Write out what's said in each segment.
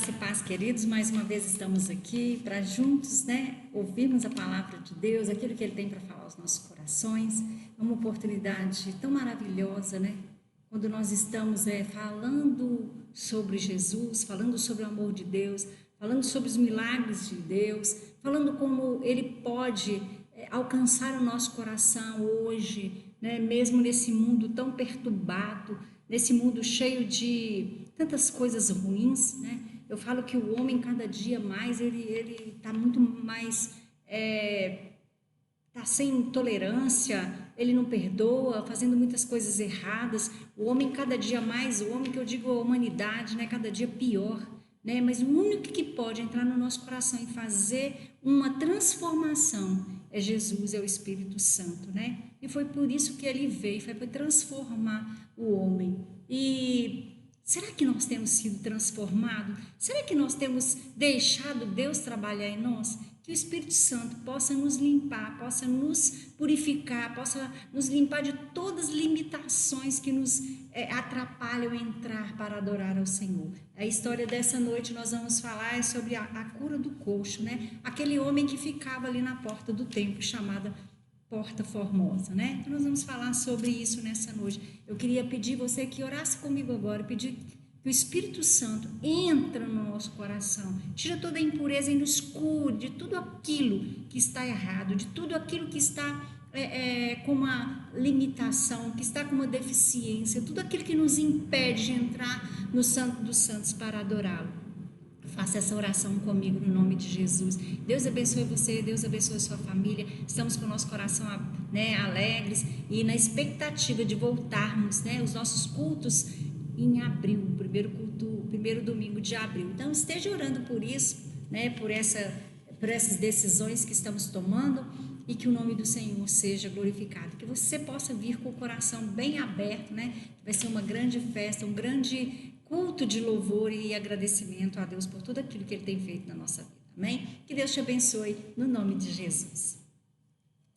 Graça e paz, queridos, mais uma vez estamos aqui para juntos, ouvirmos a palavra de Deus, aquilo que Ele tem para falar aos nossos corações. É uma oportunidade tão maravilhosa, quando nós estamos falando sobre Jesus, falando sobre o amor de Deus, falando sobre os milagres de Deus, falando como Ele pode alcançar o nosso coração hoje, mesmo nesse mundo tão perturbado, nesse mundo cheio de tantas coisas ruins, Eu falo que o homem cada dia mais, ele está muito mais, está sem tolerância, ele não perdoa, fazendo muitas coisas erradas. O homem cada dia mais, o homem que eu digo a humanidade, cada dia pior, Mas o único que pode entrar no nosso coração e fazer uma transformação é Jesus, é o Espírito Santo, E foi por isso que ele veio, foi para transformar o homem. E será que nós temos sido transformados? Será que nós temos deixado Deus trabalhar em nós? Que o Espírito Santo possa nos limpar, possa nos purificar, possa nos limpar de todas as limitações que nos atrapalham a entrar para adorar ao Senhor. A história dessa noite nós vamos falar é sobre a cura do coxo, Aquele homem que ficava ali na porta do templo, chamada Porta Formosa, Então nós vamos falar sobre isso nessa noite. Eu queria pedir você que orasse comigo agora, pedir que o Espírito Santo entra no nosso coração, tira toda a impureza e nos cure de tudo aquilo que está errado, de tudo aquilo que está com uma limitação, que está com uma deficiência, tudo aquilo que nos impede de entrar no Santo dos Santos para adorá-lo. Faça essa oração comigo no nome de Jesus. Deus abençoe você, Deus abençoe a sua família. Estamos com o nosso coração alegres e na expectativa de voltarmos, os nossos cultos em abril, primeiro domingo de abril. Então esteja orando por isso, por essas decisões que estamos tomando e que o nome do Senhor seja glorificado. Que você possa vir com o coração bem aberto, Vai ser uma grande festa, um grande culto de louvor e agradecimento a Deus por tudo aquilo que Ele tem feito na nossa vida, amém? Que Deus te abençoe no nome de Jesus.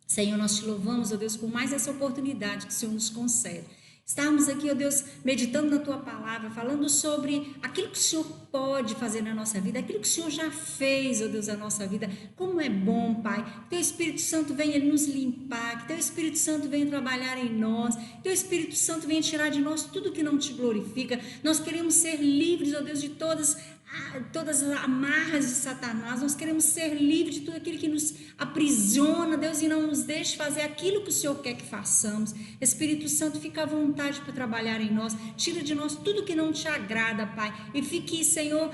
Senhor, nós te louvamos, ó Deus, por mais essa oportunidade que o Senhor nos concede. Estarmos aqui, ó Deus, meditando na Tua palavra, falando sobre aquilo que o Senhor pode fazer na nossa vida, aquilo que o Senhor já fez, ó Deus, na nossa vida. Como é bom, Pai, que Teu Espírito Santo venha nos limpar, que Teu Espírito Santo venha trabalhar em nós, que Teu Espírito Santo venha tirar de nós tudo que não Te glorifica. Nós queremos ser livres, ó Deus, de todas as amarras de Satanás. Nós queremos ser livres de tudo aquilo que nos aprisiona, Deus, e não nos deixe fazer aquilo que o Senhor quer que façamos. Espírito Santo, fica à vontade para trabalhar em nós, tira de nós tudo que não Te agrada, Pai, e fique, Senhor,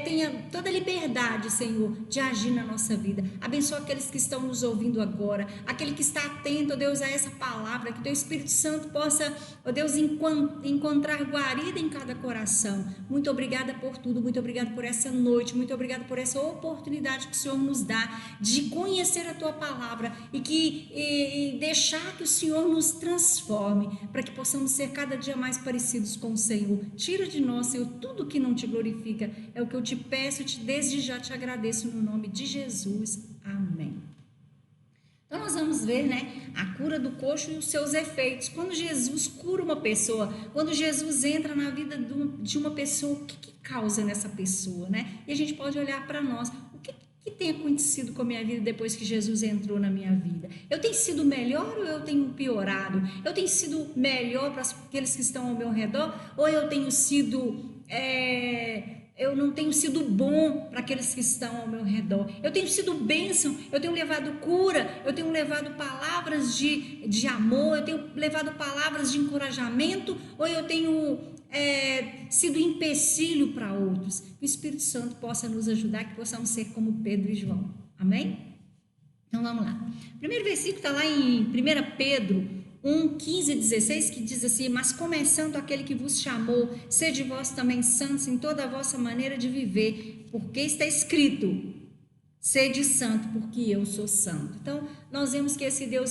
tenha toda a liberdade, Senhor, de agir na nossa vida. Abençoa aqueles que estão nos ouvindo agora, aquele que está atento, ó Deus, a essa palavra, que Teu Espírito Santo possa, ó Deus, encontrar guarida em cada coração. Muito obrigada por tudo, muito obrigada por essa noite, muito obrigada por essa oportunidade que o Senhor nos dá de conhecer a Tua palavra e deixar que o Senhor nos transforme, para que possamos ser cada dia mais parecidos com o Senhor. Tira de nós, Senhor, tudo que não Te glorifica. É o que eu Te peço, desde já Te agradeço no nome de Jesus. Amém. Então nós vamos ver, a cura do coxo e os seus efeitos. Quando Jesus cura uma pessoa, quando Jesus entra na vida de uma pessoa, o que causa nessa pessoa, E a gente pode olhar para nós, o que tem acontecido com a minha vida depois que Jesus entrou na minha vida? Eu tenho sido melhor ou eu tenho piorado? Eu tenho sido melhor para aqueles que estão ao meu redor ou eu tenho sido... eu não tenho sido bom para aqueles que estão ao meu redor? Eu tenho sido bênção, eu tenho levado cura, eu tenho levado palavras de amor, eu tenho levado palavras de encorajamento, ou eu tenho sido empecilho para outros? Que o Espírito Santo possa nos ajudar, que possamos ser como Pedro e João, amém? Então vamos lá. O primeiro versículo está lá em 1 Pedro 1, 15 e 16, que diz assim: mas como é santo aquele que vos chamou, sede vós também santos em toda a vossa maneira de viver, porque está escrito: sede santo, porque eu sou santo. Então, nós vemos que esse Deus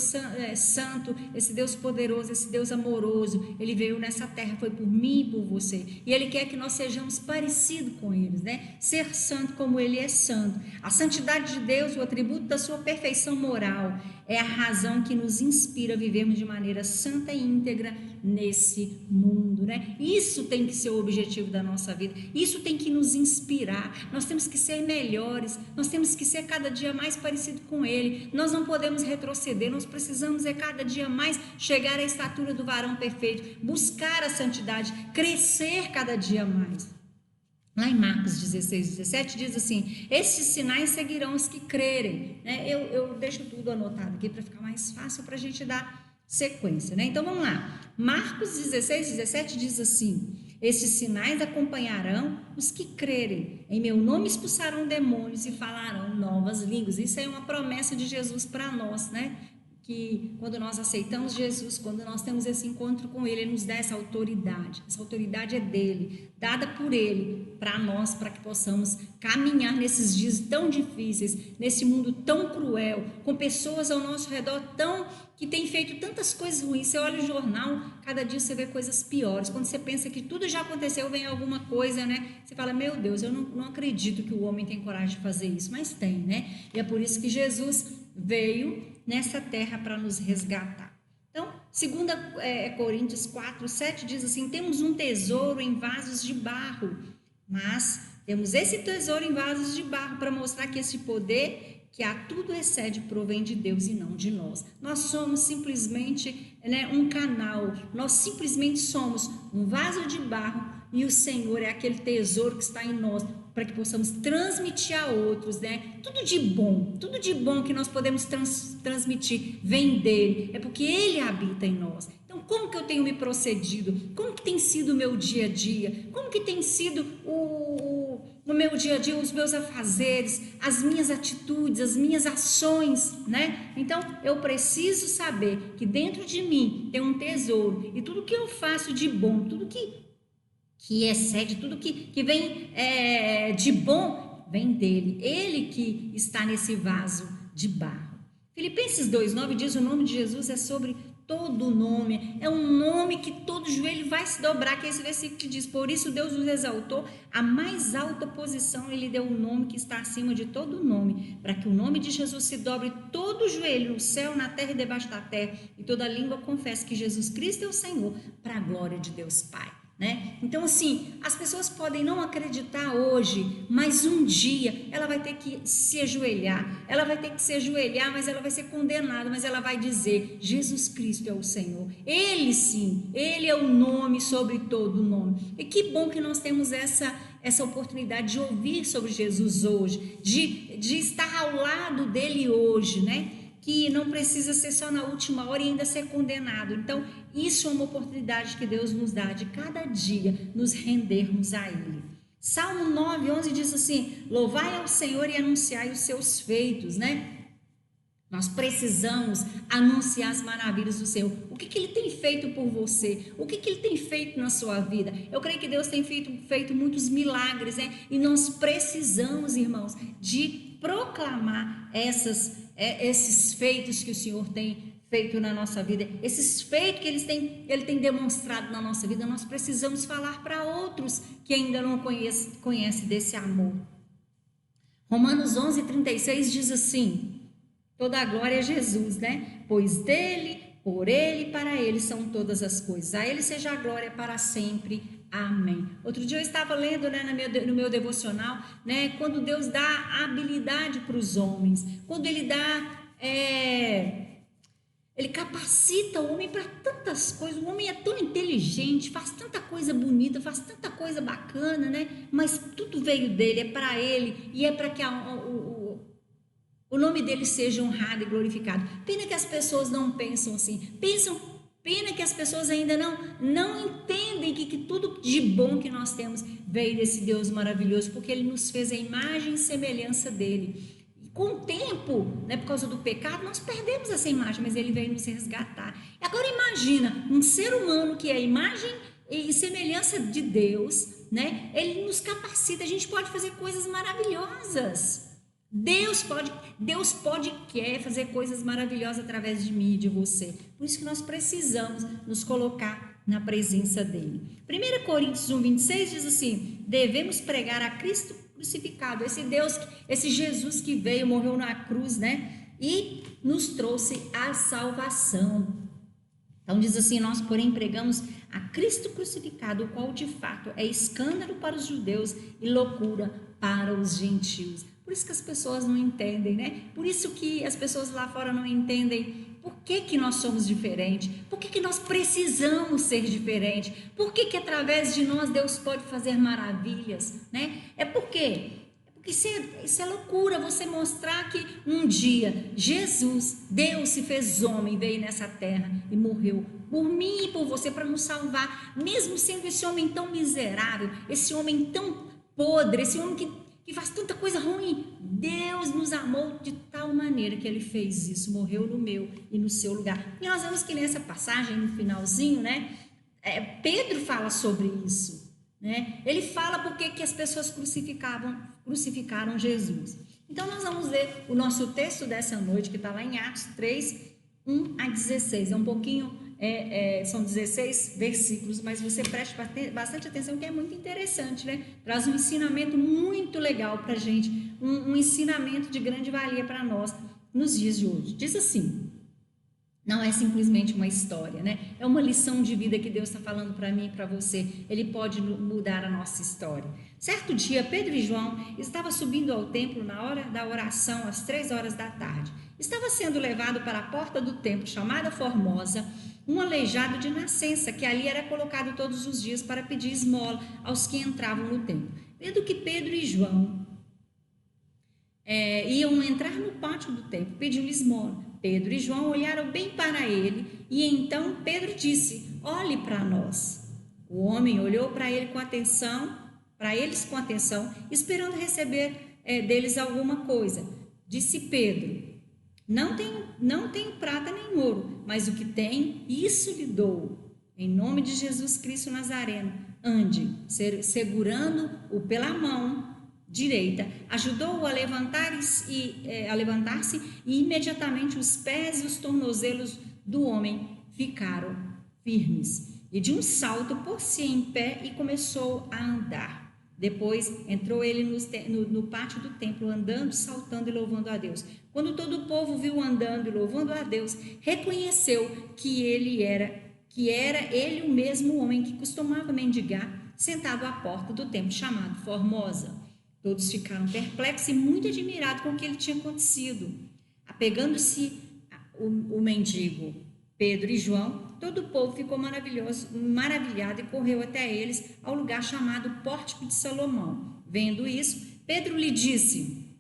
santo, esse Deus poderoso, esse Deus amoroso, ele veio nessa terra, foi por mim e por você, e ele quer que nós sejamos parecidos com eles, né? Ser santo como ele é santo. A santidade de Deus, o atributo da sua perfeição moral, é a razão que nos inspira a vivermos de maneira santa e íntegra nesse mundo, né? Isso tem que ser o objetivo da nossa vida, isso tem que nos inspirar. Nós temos que ser melhores, nós temos que ser cada dia mais parecido com ele, nós não podemos retroceder, nós precisamos cada dia mais chegar à estatura do varão perfeito, buscar a santidade, crescer cada dia mais. Lá em Marcos 16, 17 diz assim: estes sinais seguirão os que crerem, né? Eu deixo tudo anotado aqui para ficar mais fácil para a gente dar sequência, né? Então vamos lá. Marcos 16, 17 diz assim: estes sinais acompanharão os que crerem, em meu nome expulsarão demônios e falarão novas línguas. Isso é uma promessa de Jesus para nós, né? Que quando nós aceitamos Jesus, quando nós temos esse encontro com ele, ele nos dá essa autoridade é dele, dada por ele, para nós, para que possamos caminhar nesses dias tão difíceis, nesse mundo tão cruel, com pessoas ao nosso redor que têm feito tantas coisas ruins. Você olha o jornal, cada dia você vê coisas piores, quando você pensa que tudo já aconteceu, vem alguma coisa, né? Você fala, meu Deus, eu não acredito que o homem tem coragem de fazer isso, mas tem, né? E é por isso que Jesus veio nessa terra para nos resgatar. Então, 2 Coríntios 4, 7 diz assim: temos um tesouro em vasos de barro, mas temos esse tesouro em vasos de barro para mostrar que esse poder que a tudo excede provém de Deus e não de nós. Nós somos simplesmente, né, um canal, nós simplesmente somos um vaso de barro e o Senhor é aquele tesouro que está em nós, para que possamos transmitir a outros, né? Tudo de bom que nós podemos transmitir vem dele, é porque ele habita em nós. Então, como que eu tenho me procedido? Como que tem sido o meu dia a dia? Como que tem sido o meu dia a dia, os meus afazeres, as minhas atitudes, as minhas ações, né? Então, eu preciso saber que dentro de mim tem um tesouro, e tudo que eu faço de bom, tudo que excede, tudo que vem de bom, vem dele. Ele que está nesse vaso de barro. Filipenses 2,9 diz: o nome de Jesus é sobre todo nome, é um nome que todo joelho vai se dobrar, que esse versículo que diz: por isso Deus os exaltou à mais alta posição, ele deu um nome que está acima de todo nome, para que o nome de Jesus se dobre todo joelho no céu, na terra e debaixo da terra, e toda língua confesse que Jesus Cristo é o Senhor, para a glória de Deus Pai. Né? Então, assim, as pessoas podem não acreditar hoje, mas um dia ela vai ter que se ajoelhar, mas ela vai ser condenada, mas ela vai dizer: Jesus Cristo é o Senhor, ele sim, ele é o nome sobre todo nome. E que bom que nós temos essa oportunidade de ouvir sobre Jesus hoje, de estar ao lado dele hoje, né? Que não precisa ser só na última hora e ainda ser condenado. Então, isso é uma oportunidade que Deus nos dá de cada dia nos rendermos a Ele. Salmo 9, 11 diz assim: louvai ao Senhor e anunciai os seus feitos, né? Nós precisamos anunciar as maravilhas do Senhor. O que Ele tem feito por você? O que Ele tem feito na sua vida? Eu creio que Deus tem feito muitos milagres, né? E nós precisamos, irmãos, de proclamar esses feitos que o Senhor tem feito na nossa vida, esses feitos que Ele tem demonstrado na nossa vida. Nós precisamos falar para outros que ainda não conhecem desse amor. Romanos 11, 36 diz assim: toda a glória é Jesus, né? Pois dele, por ele e para ele são todas as coisas. A ele seja a glória para sempre. Amém. Outro dia eu estava lendo, né, no meu devocional, né, quando Deus dá habilidade para os homens, quando Ele dá, Ele capacita o homem para tantas coisas. O homem é tão inteligente, faz tanta coisa bonita, faz tanta coisa bacana, né? Mas tudo veio dele, é para ele, e é para que o nome dele seja honrado e glorificado. Pena que as pessoas não pensam assim, pena que as pessoas ainda não entendem que tudo de bom que nós temos veio desse Deus maravilhoso, porque Ele nos fez a imagem e semelhança dele. E com o tempo, né, por causa do pecado, nós perdemos essa imagem, mas Ele veio nos resgatar. E agora imagina, um ser humano que é a imagem e semelhança de Deus, né? Ele nos capacita, a gente pode fazer coisas maravilhosas. Deus pode e quer fazer coisas maravilhosas através de mim e de você. Por isso que nós precisamos nos colocar na presença dele. 1 Coríntios 1:26 diz assim: devemos pregar a Cristo crucificado, esse Deus, esse Jesus que veio, morreu na cruz, né? E nos trouxe a salvação. Então diz assim: nós, porém, pregamos a Cristo crucificado, o qual de fato é escândalo para os judeus e loucura para os gentios. Por isso que as pessoas não entendem, né? Por isso que as pessoas lá fora não entendem por que nós somos diferentes, por que nós precisamos ser diferentes, por que através de nós Deus pode fazer maravilhas, né? Porque isso é loucura, você mostrar que um dia Jesus, Deus se fez homem, veio nessa terra e morreu por mim e por você para nos salvar, mesmo sendo esse homem tão miserável, esse homem tão podre, esse homem que faz tanta coisa ruim. Deus nos amou de tal maneira que ele fez isso, morreu no meu e no seu lugar. E nós vemos que nessa passagem, no finalzinho, né, Pedro fala sobre isso, né? Ele fala porque que as pessoas crucificaram Jesus. Então nós vamos ler o nosso texto dessa noite, que está lá em Atos 3:1-16. É um pouquinho, são 16 versículos, mas você preste bastante atenção, que é muito interessante, né? Traz um ensinamento muito legal para a gente, um ensinamento de grande valia para nós nos dias de hoje. Diz assim: não é simplesmente uma história, né? É uma lição de vida que Deus está falando para mim e para você. Ele pode mudar a nossa história. Certo dia, Pedro e João estavam subindo ao templo na hora da oração, às 3 horas da tarde. Estava sendo levado para a porta do templo, chamada Formosa, um aleijado de nascença, que ali era colocado todos os dias para pedir esmola aos que entravam no templo. Vendo que Pedro e João iam entrar no pátio do templo, pediu-lhe esmola. Pedro e João olharam bem para ele, e então Pedro disse: olhe para nós. O homem olhou para eles com atenção, esperando receber deles alguma coisa. Disse Pedro: não tenho prata nem ouro, mas o que tenho, isso lhe dou. Em nome de Jesus Cristo Nazareno, ande. Segurando-o pela mão direita, ajudou-o a levantar-se e imediatamente os pés e os tornozelos do homem ficaram firmes. E de um salto pôs-se em pé e começou a andar. Depois entrou ele no pátio do templo, andando, saltando e louvando a Deus. Quando todo o povo viu andando e louvando a Deus, reconheceu que era ele o mesmo homem que costumava mendigar, sentado à porta do templo chamado Formosa. Todos ficaram perplexos e muito admirados com o que lhe tinha acontecido. Apegando-se o mendigo, Pedro e João, todo o povo ficou maravilhado e correu até eles ao lugar chamado Pórtico de Salomão. Vendo isso, Pedro lhes disse: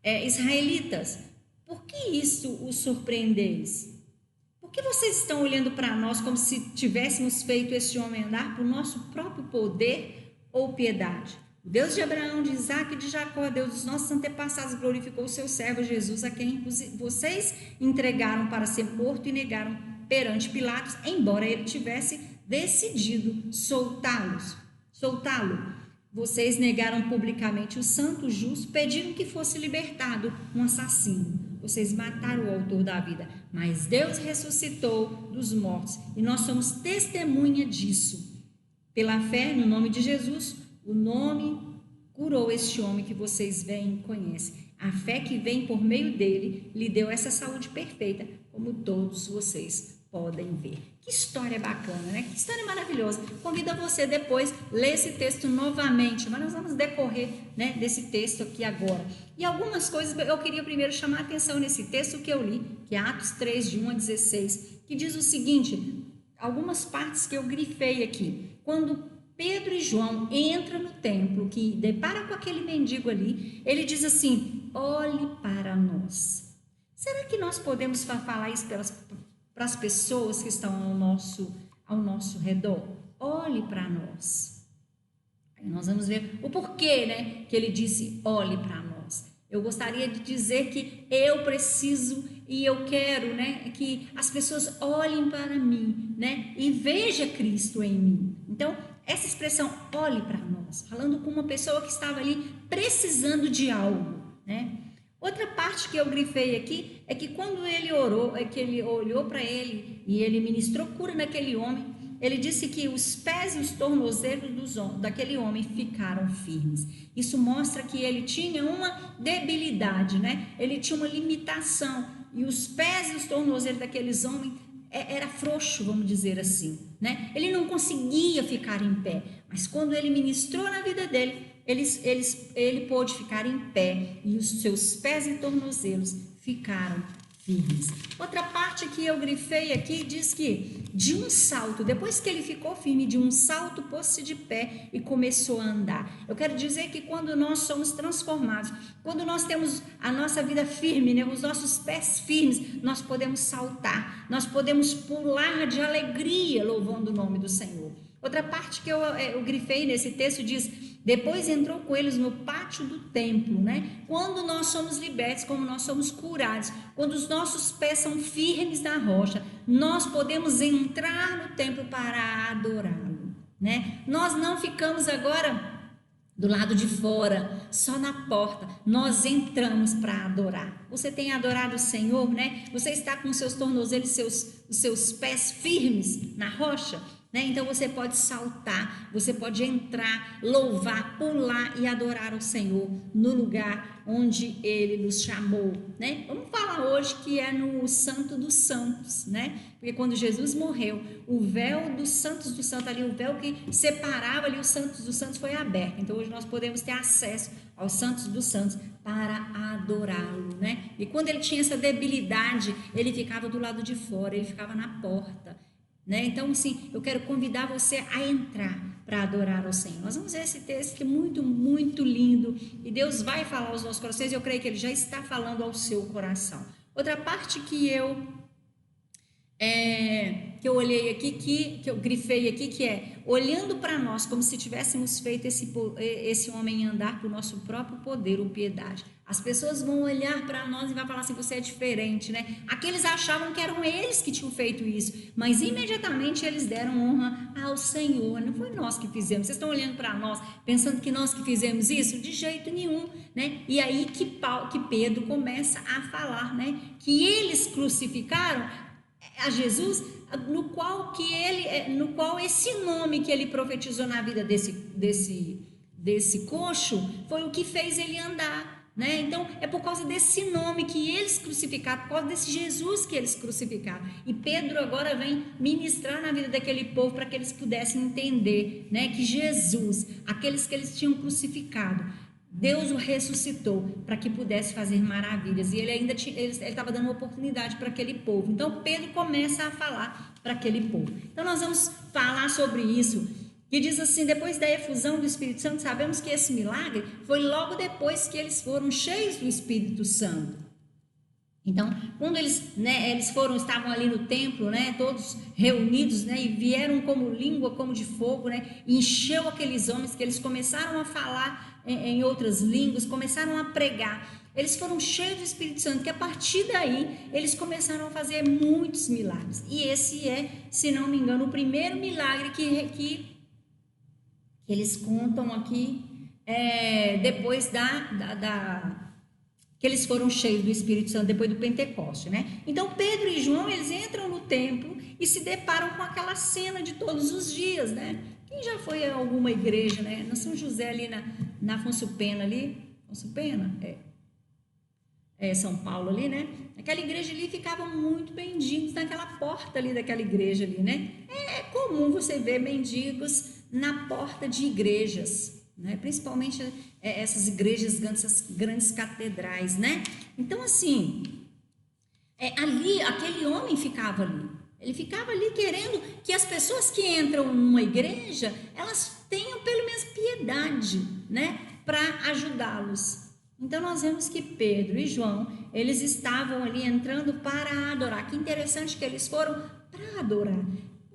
israelitas, por que isso os surpreendeis? Por que vocês estão olhando para nós como se tivéssemos feito esse homem andar por nosso próprio poder ou piedade? O Deus de Abraão, de Isaac e de Jacó, Deus dos nossos antepassados, glorificou o seu servo Jesus, a quem vocês entregaram para ser morto e negaram perante Pilatos, embora ele tivesse decidido soltá-lo. Vocês negaram publicamente o santo justo, pediram que fosse libertado um assassino. Vocês mataram o autor da vida, mas Deus ressuscitou dos mortos e nós somos testemunha disso. Pela fé no nome de Jesus, o nome curou este homem que vocês veem e conhecem. A fé que vem por meio dele lhe deu essa saúde perfeita, como todos vocês podem ver. Que história bacana, né? Que história maravilhosa. Convido a você depois ler esse texto novamente, mas nós vamos decorrer, né, desse texto aqui agora. E algumas coisas eu queria primeiro chamar a atenção nesse texto que eu li, que é Atos 3:1-16, que diz o seguinte, algumas partes que eu grifei aqui. Quando Pedro e João entram no templo, que depara com aquele mendigo ali, ele diz assim: olhe para nós. Será que nós podemos falar isso para as pessoas que estão ao nosso redor? Olhe para nós. Aí nós vamos ver o porquê, né, que ele disse olhe para nós. Eu gostaria de dizer que eu preciso e eu quero, né, que as pessoas olhem para mim, né, e vejam Cristo em mim. Então, essa expressão olhe para nós palavras, falando com uma pessoa que estava ali precisando de algo, né? Outra parte que eu grifei aqui é que quando ele orou, é que ele olhou para ele e ele ministrou cura naquele homem. Ele disse que os pés e os tornozelos daquele homem ficaram firmes. Isso mostra que ele tinha uma debilidade, né? Ele tinha uma limitação. E os pés e os tornozelos daqueles homens era frouxo, vamos dizer assim, né? Ele não conseguia ficar em pé. Mas quando ele ministrou na vida dele, ele pôde ficar em pé. E os seus pés e tornozelos ficaram firmes. Outra parte que eu grifei aqui diz que de um salto, depois que ele ficou firme, de um salto pôs-se de pé e começou a andar. Eu quero dizer que quando nós somos transformados, quando nós temos a nossa vida firme, né, os nossos pés firmes, nós podemos saltar, nós podemos pular de alegria louvando o nome do Senhor. Outra parte que eu grifei nesse texto diz: depois entrou com eles no pátio do templo, né? Quando nós somos libertos, como nós somos curados, quando os nossos pés são firmes na rocha, nós podemos entrar no templo para adorá-lo, né? Nós não ficamos agora do lado de fora, só na porta, nós entramos para adorar. Você tem adorado o Senhor, né? Você está com seus tornozelos, os seus pés firmes na rocha, né? Então você pode saltar, você pode entrar, louvar, pular e adorar o Senhor no lugar onde Ele nos chamou, né? Vamos falar hoje que é no Santo dos Santos, né? Porque quando Jesus morreu, o véu dos Santos ali, o véu que separava ali os Santos dos Santos foi aberto. Então hoje nós podemos ter acesso aos Santos dos Santos para adorá-lo, né? E quando ele tinha essa debilidade, ele ficava do lado de fora, ele ficava na porta, né? Então, assim, eu quero convidar você a entrar para adorar ao Senhor. Nós vamos ver esse texto que é muito, muito lindo, e Deus vai falar aos nossos corações, e eu creio que Ele já está falando ao seu coração. Outra parte que eu olhei aqui, que eu grifei aqui, que é olhando para nós como se tivéssemos feito esse homem andar por nosso próprio poder ou piedade. As pessoas vão olhar para nós e vão falar assim: você é diferente, né? Aqueles achavam que eram eles que tinham feito isso, mas imediatamente eles deram honra ao Senhor. Não foi nós que fizemos. Vocês estão olhando para nós pensando que nós que fizemos isso? De jeito nenhum, né? E aí que Pedro começa a falar, né? Que eles crucificaram a Jesus, no qual esse nome que ele profetizou na vida desse coxo foi o que fez ele andar, né? Então é por causa desse nome que eles crucificaram, por causa desse Jesus que eles crucificaram. E Pedro agora vem ministrar na vida daquele povo para que eles pudessem entender, né, que Jesus, aqueles que eles tinham crucificado, Deus o ressuscitou para que pudesse fazer maravilhas, e ele estava dando uma oportunidade para aquele povo. Então Pedro começa a falar para aquele povo. Então nós vamos falar sobre isso, que diz assim: depois da efusão do Espírito Santo, sabemos que esse milagre foi logo depois que eles foram cheios do Espírito Santo. Então, quando estavam ali no templo, né, todos reunidos, né, e vieram como língua, como de fogo, né, e encheu aqueles homens, que eles começaram a falar em outras línguas, começaram a pregar. Eles foram cheios do Espírito Santo, que a partir daí eles começaram a fazer muitos milagres. E esse é, se não me engano, o primeiro milagre que eles contam aqui, depois que eles foram cheios do Espírito Santo, depois do Pentecoste, né? Então Pedro e João, eles entram no templo e se deparam com aquela cena de todos os dias, né? Quem já foi a alguma igreja, né? Na São José ali na Afonso Pena ali, Afonso Pena, São Paulo ali, né? Aquela igreja ali ficava muito mendigos naquela porta ali daquela igreja ali, né? É comum você ver mendigos na porta de igrejas, né? Principalmente essas igrejas, essas grandes catedrais, né? Então, assim, ali, aquele homem ficava ali. Ele ficava ali querendo que as pessoas que entram numa igreja, elas tenham pelo menos piedade, né? Para ajudá-los. Então, nós vemos que Pedro e João, eles estavam ali entrando para adorar. Que interessante que eles foram para adorar.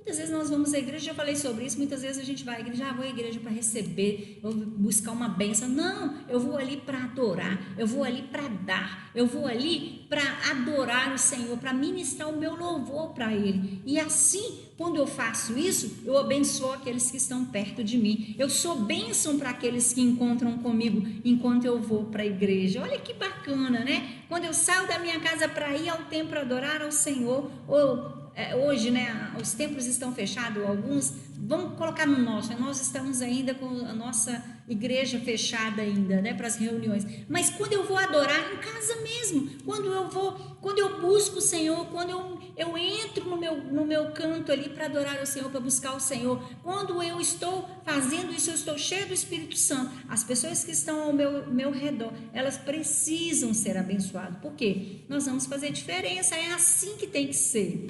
Muitas vezes nós vamos à igreja, já falei sobre isso, muitas vezes a gente vai à igreja, vou à igreja para receber, eu vou buscar uma bênção. Não, eu vou ali para adorar, eu vou ali para dar, eu vou ali para adorar o Senhor, para ministrar o meu louvor para Ele. E assim, quando eu faço isso, eu abençoo aqueles que estão perto de mim. Eu sou bênção para aqueles que encontram comigo enquanto eu vou para a igreja. Olha que bacana, né? Quando eu saio da minha casa para ir ao templo adorar ao Senhor, hoje, né, os templos estão fechados, alguns, vamos colocar no nosso, nós estamos ainda com a nossa igreja fechada ainda, né, para as reuniões, mas quando eu vou adorar em casa mesmo, quando eu busco o Senhor, quando eu entro no meu canto ali para adorar o Senhor, para buscar o Senhor, quando eu estou fazendo isso, eu estou cheio do Espírito Santo, as pessoas que estão ao meu redor, elas precisam ser abençoadas, porque nós vamos fazer diferença, é assim que tem que ser.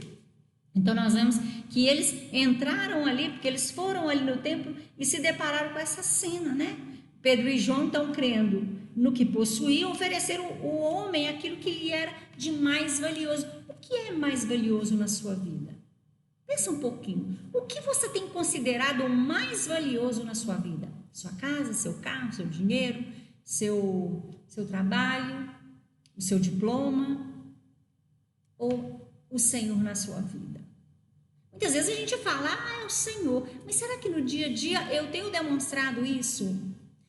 Então nós vemos que eles entraram ali, porque eles foram ali no templo e se depararam com essa cena, né? Pedro e João estão crendo no que possuíam, ofereceram o homem aquilo que lhe era de mais valioso. O que é mais valioso na sua vida? Pensa um pouquinho. O que você tem considerado o mais valioso na sua vida? Sua casa, seu carro, seu dinheiro, seu trabalho, o seu diploma ou o Senhor na sua vida? Muitas vezes a gente fala, é o Senhor, mas será que no dia a dia eu tenho demonstrado isso?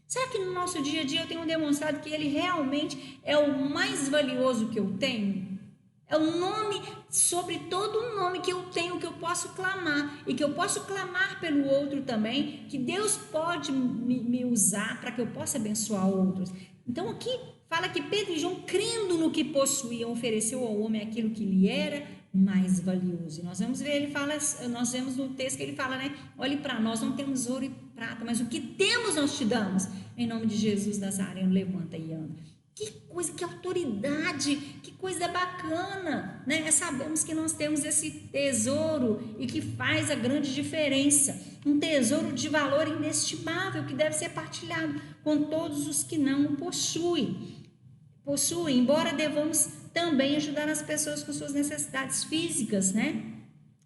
Será que no nosso dia a dia eu tenho demonstrado que Ele realmente é o mais valioso que eu tenho? É o nome, sobre todo um nome que eu tenho, que eu posso clamar, e que eu posso clamar pelo outro também, que Deus pode me usar para que eu possa abençoar outros. Então aqui fala que Pedro e João, crendo no que possuíam, ofereceu ao homem aquilo que lhe era mais valioso. E nós vamos ver, nós vemos no texto que ele fala, né? Olhe para nós, não temos ouro e prata, mas o que temos nós te damos. Em nome de Jesus Nazareno, levanta e anda. Que coisa, que autoridade, que coisa bacana, né? Sabemos que nós temos esse tesouro e que faz a grande diferença. Um tesouro de valor inestimável que deve ser partilhado com todos os que não o possuem, embora devamos também ajudar as pessoas com suas necessidades físicas, né?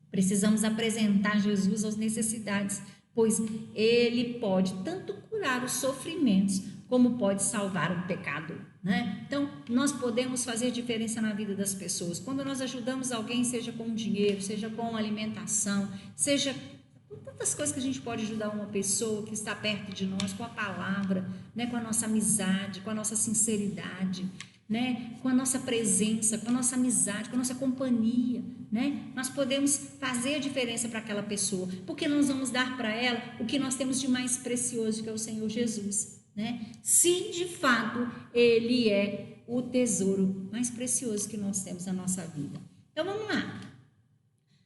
Precisamos apresentar Jesus às necessidades, pois Ele pode tanto curar os sofrimentos, como pode salvar o pecado, né? Então, nós podemos fazer diferença na vida das pessoas. Quando nós ajudamos alguém, seja com dinheiro, seja com alimentação, seja com tantas coisas que a gente pode ajudar uma pessoa que está perto de nós, com a palavra, né? Com a nossa amizade, com a nossa sinceridade, né? Com a nossa presença, com a nossa amizade, com a nossa companhia, né? Nós podemos fazer a diferença para aquela pessoa, porque nós vamos dar para ela o que nós temos de mais precioso, que é o Senhor Jesus, né? Se de fato Ele é o tesouro mais precioso que nós temos na nossa vida. Então vamos lá.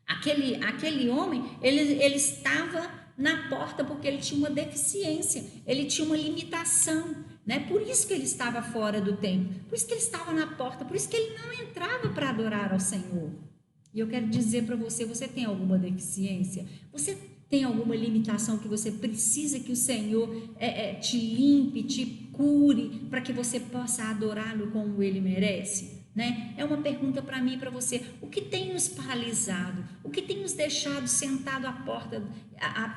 Aquele homem, ele estava na porta porque ele tinha uma deficiência, ele tinha uma limitação, né? Por isso que ele estava fora do templo, por isso que ele estava na porta, por isso que ele não entrava para adorar ao Senhor. E eu quero dizer para você, você tem alguma deficiência? Você tem alguma limitação que você precisa que o Senhor te limpe, te cure, para que você possa adorá-lo como Ele merece? Né? É uma pergunta para mim e para você. O que tem nos paralisado? O que tem nos deixado sentado à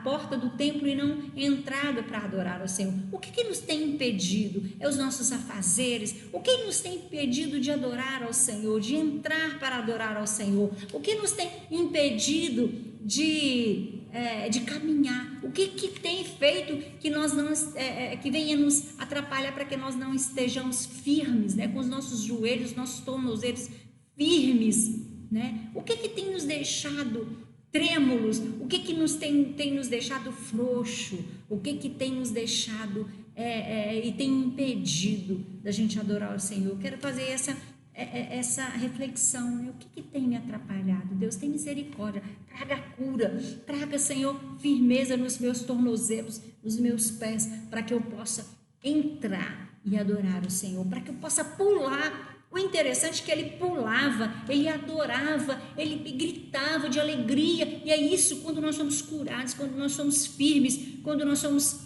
porta do templo e não entrado para adorar ao Senhor? O que nos tem impedido? É os nossos afazeres? O que nos tem impedido de adorar ao Senhor, de entrar para adorar ao Senhor? O que nos tem impedido de caminhar? O que tem feito que nós não que venha nos atrapalhar para que nós não estejamos firmes, né, com os nossos joelhos, nossos tornozelos firmes, né? O que tem nos deixado trêmulos? O que tem nos deixado frouxo? O que tem nos deixado e tem impedido da gente adorar o Senhor? Eu quero fazer essa reflexão, né? O que tem me atrapalhado? Deus, tem misericórdia, traga cura, traga, Senhor, firmeza nos meus tornozelos, nos meus pés, para que eu possa entrar e adorar o Senhor, para que eu possa pular. O interessante é que ele pulava, ele adorava, ele gritava de alegria, e é isso quando nós somos curados, quando nós somos firmes, quando nós somos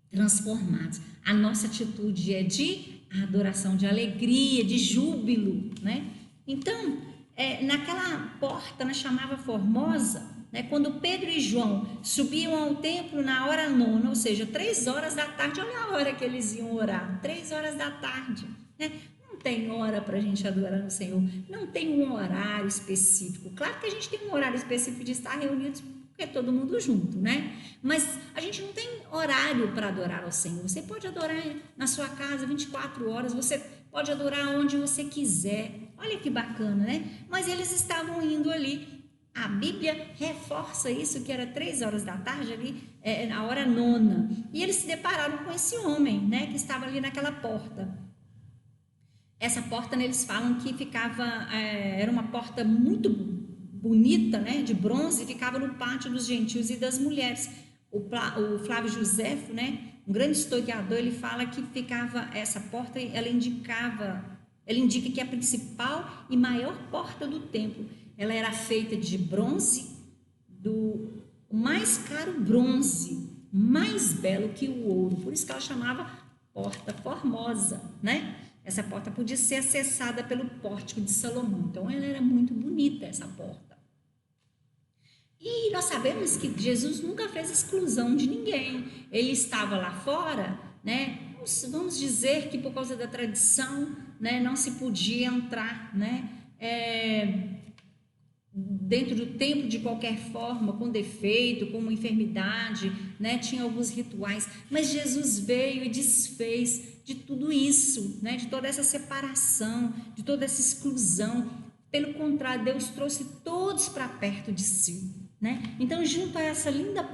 transformados. A nossa atitude é de adoração, de alegria, de júbilo, né? Então, naquela porta, chamava Formosa, né? Quando Pedro e João subiam ao templo na hora nona, ou seja, 3 horas da tarde, olha a hora que eles iam orar, 3 horas da tarde, né? Não tem hora para a gente adorar no Senhor, não tem um horário específico. Claro que a gente tem um horário específico de estar reunidos, porque é todo mundo junto, né? Mas a gente não tem horário para adorar ao Senhor. Você pode adorar na sua casa 24 horas, você pode adorar onde você quiser. Olha que bacana, né? Mas eles estavam indo ali. A Bíblia reforça isso, que era 3 horas da tarde ali, na hora nona. E eles se depararam com esse homem, né? Que estava ali naquela porta. Essa porta, né, eles falam que ficava, era uma porta muito bonita, né, de bronze, ficava no pátio dos gentios e das mulheres. O Flávio Joséfo, né, um grande historiador, ele fala que ficava essa porta, ela indica que a principal e maior porta do templo, ela era feita de bronze, do mais caro bronze, mais belo que o ouro, por isso que ela chamava Porta Formosa, né? Essa porta podia ser acessada pelo pórtico de Salomão, então ela era muito bonita, essa porta. E nós sabemos que Jesus nunca fez exclusão de ninguém, ele estava lá fora, né? Vamos dizer que por causa da tradição, né, não se podia entrar, né, dentro do templo de qualquer forma, com defeito, com uma enfermidade, né? Tinha alguns rituais, mas Jesus veio e desfez de tudo isso, né? De toda essa separação, de toda essa exclusão. Pelo contrário, Deus trouxe todos para perto de si, né? Então, junto a essa linda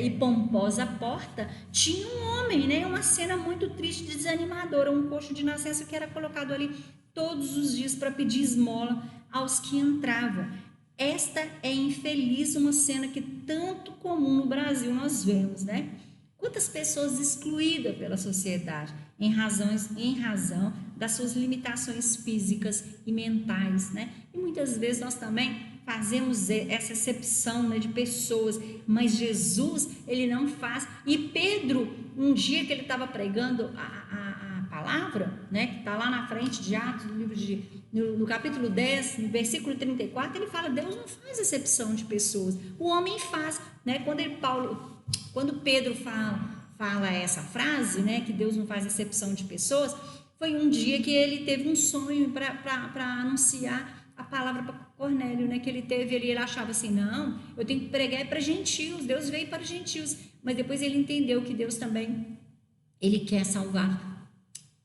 e pomposa porta, tinha um homem, né? Uma cena muito triste e desanimadora, um coxo de nascença que era colocado ali todos os dias para pedir esmola aos que entravam. Esta é infeliz, uma cena que tanto comum no Brasil nós vemos, né? Quantas pessoas excluídas pela sociedade em razão das suas limitações físicas e mentais, né? E muitas vezes nós também fazemos essa exceção, né, de pessoas, mas Jesus, ele não faz. E Pedro, um dia que ele estava pregando a palavra, né, que está lá na frente de Atos, no capítulo 10, no versículo 34, ele fala: Deus não faz exceção de pessoas, o homem faz, né? Quando Pedro fala essa frase, né, que Deus não faz exceção de pessoas, foi um dia que ele teve um sonho para anunciar a palavra para Cornélio, né, que ele teve ali. Ele achava assim: não, eu tenho que pregar para gentios, Deus veio para gentios, mas depois ele entendeu que Deus também, ele quer salvar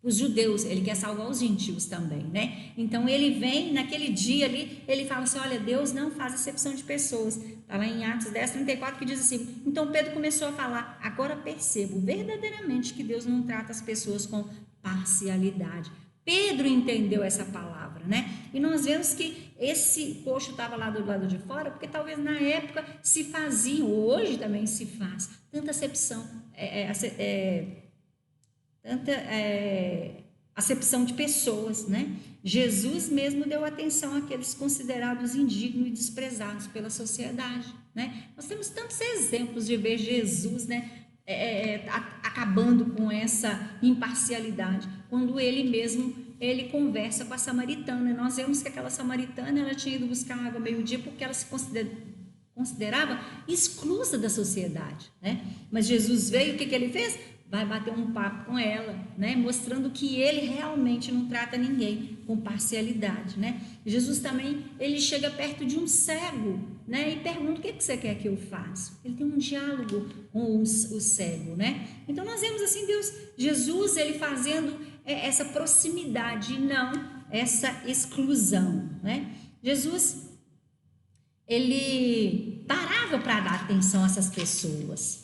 os judeus, ele quer salvar os gentios também, né? Então ele vem naquele dia ali, ele fala assim: olha, Deus não faz exceção de pessoas. Está lá em Atos 10, 34, que diz assim: então Pedro começou a falar: agora percebo verdadeiramente que Deus não trata as pessoas com parcialidade. Pedro entendeu essa palavra, né? E nós vemos que esse coxo estava lá do lado de fora, porque talvez na época se fazia, hoje também se faz, tanta acepção, acepção de pessoas, né? Jesus mesmo deu atenção àqueles considerados indignos e desprezados pela sociedade, né? Nós temos tantos exemplos de ver Jesus, né, acabando com essa imparcialidade, quando ele mesmo conversa com a samaritana. Nós vemos que aquela samaritana, ela tinha ido buscar água meio-dia porque ela se considerava exclusa da sociedade, né? Mas Jesus veio, o que ele fez? Vai bater um papo com ela, né? Mostrando que ele realmente não trata ninguém com parcialidade, né? Jesus também, ele chega perto de um cego, né? E pergunta: o que você quer que eu faça? Ele tem um diálogo com o cego, né? Então nós vemos assim Jesus, ele fazendo essa proximidade e não essa exclusão, né? Jesus, ele parava para dar atenção a essas pessoas.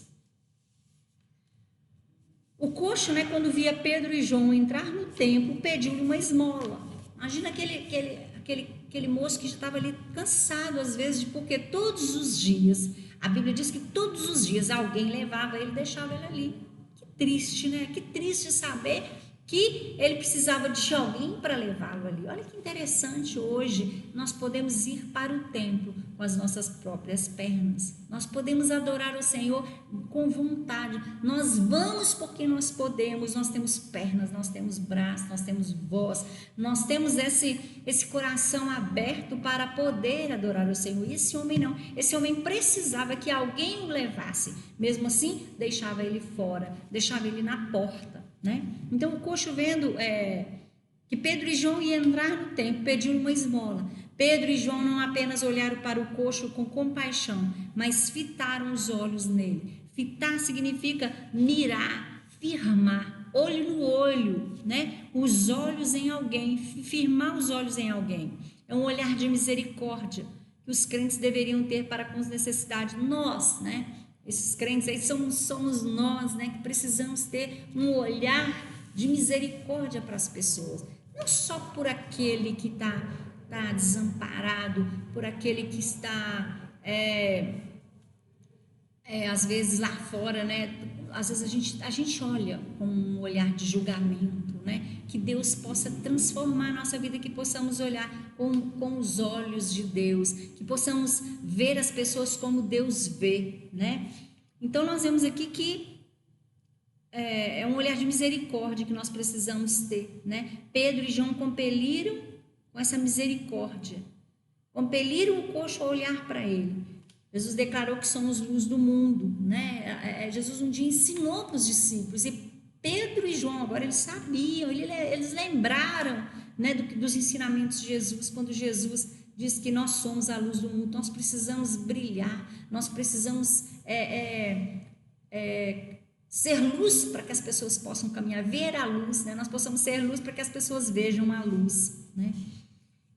O coxo, né, quando via Pedro e João entrar no templo, pediu-lhe uma esmola. Imagina aquele moço que já estava ali cansado, às vezes, porque todos os dias, a Bíblia diz que todos os dias alguém levava ele, deixava ele ali. Que triste, né? Que triste saber que ele precisava de alguém para levá-lo ali. Olha que interessante, hoje nós podemos ir para o templo com as nossas próprias pernas. Nós podemos adorar o Senhor com vontade. Nós vamos porque nós podemos. Nós temos pernas, nós temos braços, nós temos voz. Nós temos esse coração aberto para poder adorar o Senhor. E esse homem não. Esse homem precisava que alguém o levasse. Mesmo assim, deixava ele fora, deixava ele na porta, né? Então o coxo vendo que Pedro e João iam entrar no templo, pediu uma esmola. Pedro e João não apenas olharam para o coxo com compaixão, mas fitaram os olhos nele. Fitar significa mirar, firmar, olho no olho, né? Os olhos em alguém, firmar os olhos em alguém. É um olhar de misericórdia que os crentes deveriam ter para com as necessidades. Nós, né? Esses crentes aí somos nós, né? Que precisamos ter um olhar de misericórdia para as pessoas. Não só por aquele que está desamparado, por aquele que está, às vezes lá fora, né? Às vezes a gente olha com um olhar de julgamento, né? Que Deus possa transformar a nossa vida, que possamos olhar com os olhos de Deus, que possamos ver as pessoas como Deus vê, né? Então nós vemos aqui que é um olhar de misericórdia que nós precisamos ter, né? Pedro e João compeliram com essa misericórdia, compeliram o coxo a olhar para ele. Jesus declarou que somos luz do mundo, né? Jesus um dia ensinou para os discípulos, e Pedro e João agora eles sabiam, eles lembraram, né, dos ensinamentos de Jesus, quando Jesus diz que nós somos a luz do mundo. Nós precisamos brilhar, nós precisamos ser luz para que as pessoas possam caminhar, ver a luz, né? Nós possamos ser luz para que as pessoas vejam a luz, né?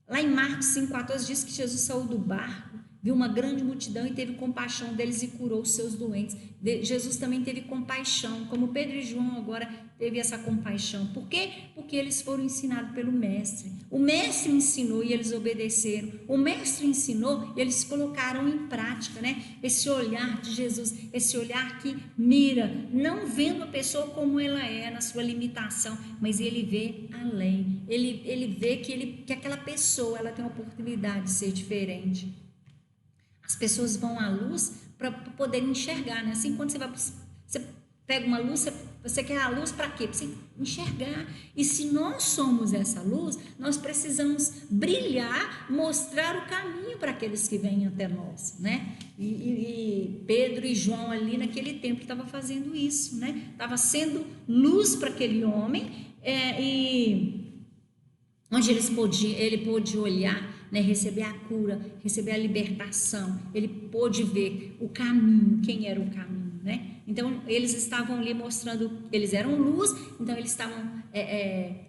Lá em Marcos 5,14 diz que Jesus saiu do barco, viu uma grande multidão e teve compaixão deles e curou os seus doentes. Jesus também teve compaixão, como Pedro e João agora teve essa compaixão. Por quê? Porque eles foram ensinados pelo mestre. O mestre ensinou e eles obedeceram. O mestre ensinou e eles colocaram em prática, né? Esse olhar de Jesus, esse olhar que mira, não vendo a pessoa como ela é, na sua limitação, mas ele vê além. Ele vê que aquela pessoa ela tem a oportunidade de ser diferente. As pessoas vão à luz para poder enxergar, né? Assim, quando você pega uma luz, você quer a luz para quê? Para você enxergar. E se nós somos essa luz, nós precisamos brilhar, mostrar o caminho para aqueles que vêm até nós, né? E Pedro e João ali naquele tempo estavam fazendo isso, né? Estava sendo luz para aquele homem, onde ele pôde olhar, né, receber a cura, receber a libertação. Ele pôde ver o caminho, quem era o caminho, né? Então eles estavam ali mostrando, eles eram luz, então eles estavam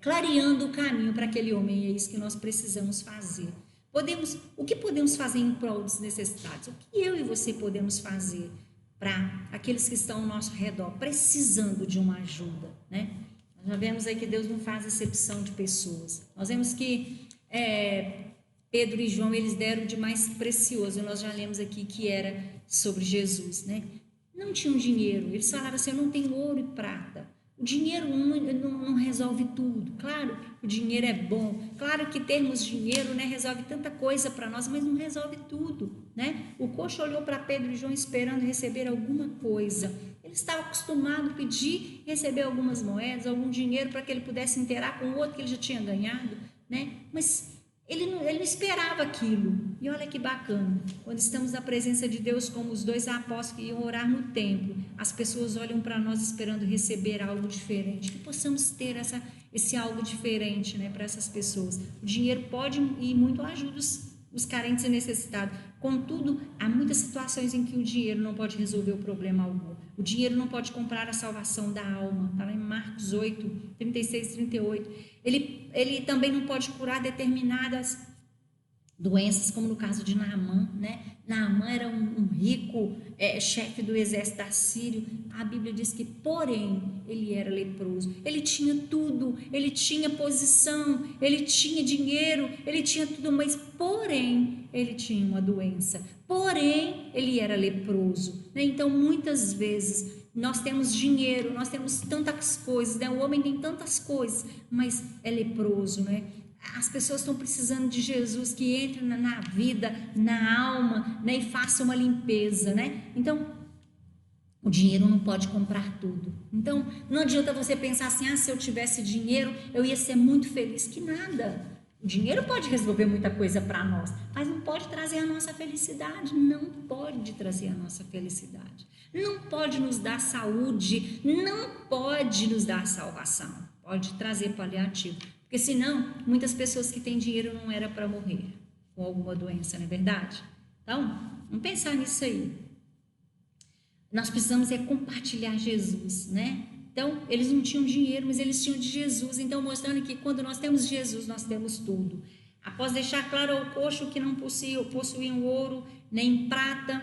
clareando o caminho para aquele homem. E é isso que nós precisamos fazer. O que podemos fazer em prol dos necessitados? O que eu e você podemos fazer para aqueles que estão ao nosso redor precisando de uma ajuda, né? Nós já vemos aí que Deus não faz exceção de pessoas. Nós vemos que Pedro e João, eles deram de mais precioso. Nós já lemos aqui que era sobre Jesus, né? Não tinham dinheiro. Eles falaram assim: eu não tenho ouro e prata. O dinheiro não resolve tudo. Claro, o dinheiro é bom. Claro que termos dinheiro, né, resolve tanta coisa para nós, mas não resolve tudo, né? O coxo olhou para Pedro e João esperando receber alguma coisa. Ele estava acostumado a pedir, receber algumas moedas, algum dinheiro para que ele pudesse inteirar com o outro que ele já tinha ganhado, né? Mas ele não esperava aquilo. E olha que bacana, quando estamos na presença de Deus, como os dois apóstolos que iam orar no templo, as pessoas olham para nós esperando receber algo diferente, que possamos ter esse algo diferente, né, para essas pessoas. O dinheiro pode e muito ajuda os carentes e necessitados. Contudo, há muitas situações em que o dinheiro não pode resolver o problema algum. O dinheiro não pode comprar a salvação da alma. Está lá em Marcos 8, 36 e 38. Ele também não pode curar determinadas doenças, como no caso de Naamã, né? Naamã era um rico chefe do exército assírio. A Bíblia diz que, porém, ele era leproso. Ele tinha tudo, ele tinha posição, ele tinha dinheiro, ele tinha tudo, mas, porém, ele tinha uma doença. Porém, ele era leproso, né? Então, muitas vezes, nós temos dinheiro, nós temos tantas coisas, né? O homem tem tantas coisas, mas é leproso, né? As pessoas estão precisando de Jesus que entre na vida, na alma, né, e faça uma limpeza, né? Então, o dinheiro não pode comprar tudo. Então, não adianta você pensar assim, se eu tivesse dinheiro, eu ia ser muito feliz. Que nada. O dinheiro pode resolver muita coisa para nós, mas não pode trazer a nossa felicidade. Não pode trazer a nossa felicidade. Não pode nos dar saúde, não pode nos dar salvação. Pode trazer paliativo. Porque senão, muitas pessoas que têm dinheiro não era para morrer com alguma doença, não é verdade? Então, vamos pensar nisso aí. Nós precisamos compartilhar Jesus, né? Então, eles não tinham dinheiro, mas eles tinham de Jesus. Então, mostrando que quando nós temos Jesus, nós temos tudo. Após deixar claro ao coxo que não possuíam ouro, nem prata,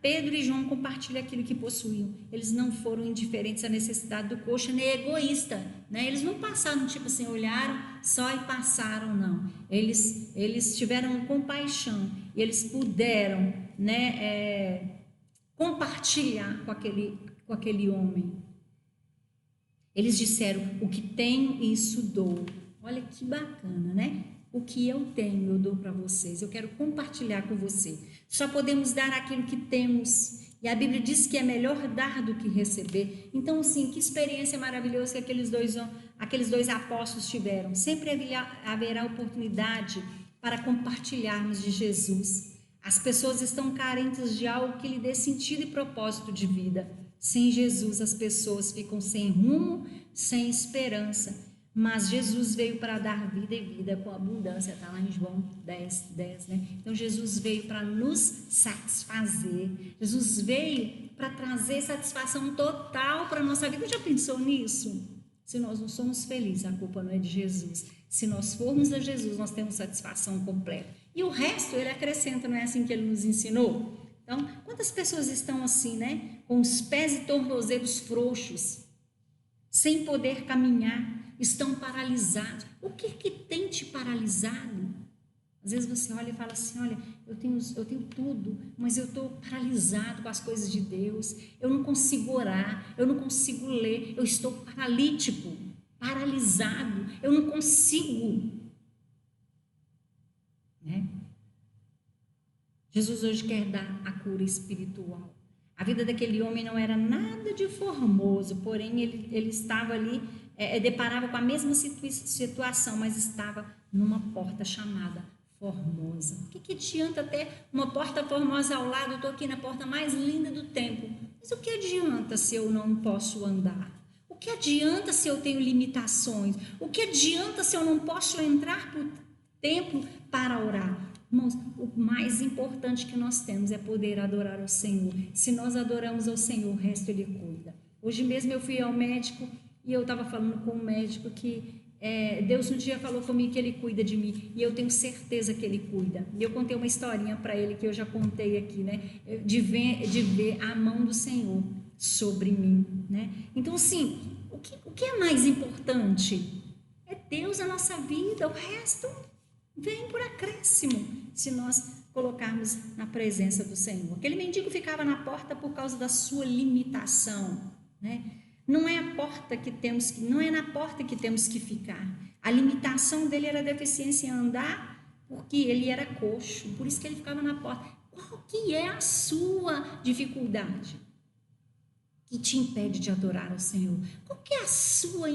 Pedro e João compartilham aquilo que possuíam. Eles não foram indiferentes à necessidade do coxo, nem egoísta, né? Eles não passaram, tipo assim, olharam só e passaram, não. Eles tiveram compaixão e eles puderam, né, compartilhar com aquele homem. Eles disseram, o que tenho, isso dou. Olha que bacana, né? O que eu tenho, eu dou para vocês. Eu quero compartilhar com você. Só podemos dar aquilo que temos. E a Bíblia diz que é melhor dar do que receber. Então, assim, que experiência maravilhosa que aqueles dois apóstolos tiveram. Sempre haverá oportunidade para compartilharmos de Jesus. As pessoas estão carentes de algo que lhe dê sentido e propósito de vida. Sem Jesus, as pessoas ficam sem rumo, sem esperança. Mas Jesus veio para dar vida e vida com abundância, está lá em João 10, né? Então, Jesus veio para nos satisfazer. Jesus veio para trazer satisfação total para a nossa vida. Já pensou nisso? Se nós não somos felizes, a culpa não é de Jesus. Se nós formos a Jesus, nós temos satisfação completa. E o resto, ele acrescenta, não é assim que ele nos ensinou? Então, quantas pessoas estão assim, né? Com os pés e tornozelos frouxos, sem poder caminhar, estão paralisados. O que tem te paralisado? Às vezes você olha e fala assim, olha, eu tenho tudo, mas eu estou paralisado com as coisas de Deus, eu não consigo orar, eu não consigo ler, eu estou paralítico, paralisado, eu não consigo, né? Jesus hoje quer dar a cura espiritual. A vida daquele homem não era nada de formoso, porém ele estava ali, deparava com a mesma situação, mas estava numa porta chamada formosa. O que adianta ter uma porta formosa ao lado? Eu estou aqui na porta mais linda do templo, mas o que adianta se eu não posso andar? O que adianta se eu tenho limitações? O que adianta se eu não posso entrar para o templo para orar? Irmãos, o mais importante que nós temos é poder adorar ao Senhor. Se nós adoramos ao Senhor, o resto Ele cuida. Hoje mesmo eu fui ao médico e eu estava falando com o médico que Deus um dia falou comigo que Ele cuida de mim, e eu tenho certeza que Ele cuida. E eu contei uma historinha para ele que eu já contei aqui, né? De ver a mão do Senhor sobre mim, né? Então, assim, o que é mais importante? É Deus na nossa vida, o resto vem por acréscimo, se nós colocarmos na presença do Senhor. Aquele mendigo ficava na porta por causa da sua limitação, né? Não é na porta que temos que ficar. A limitação dele era a deficiência em andar, porque ele era coxo, por isso que ele ficava na porta. Qual que é a sua dificuldade que te impede de adorar ao Senhor? Qual que é a sua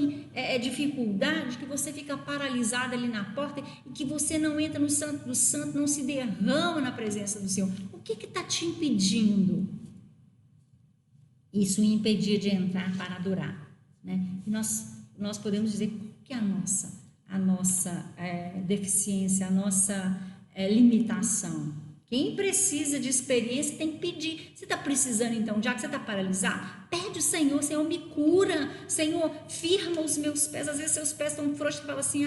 dificuldade que você fica paralisado ali na porta e que você não entra no Santo do Santo, não se derrama na presença do Senhor? O que está te impedindo? Isso impedia de entrar para adorar, né? E nós podemos dizer que a nossa deficiência, a nossa limitação. Quem precisa de experiência tem que pedir. Você está precisando então, já que você está paralisado, pede o Senhor, Senhor me cura, Senhor firma os meus pés. Às vezes seus pés estão frouxos e fala assim,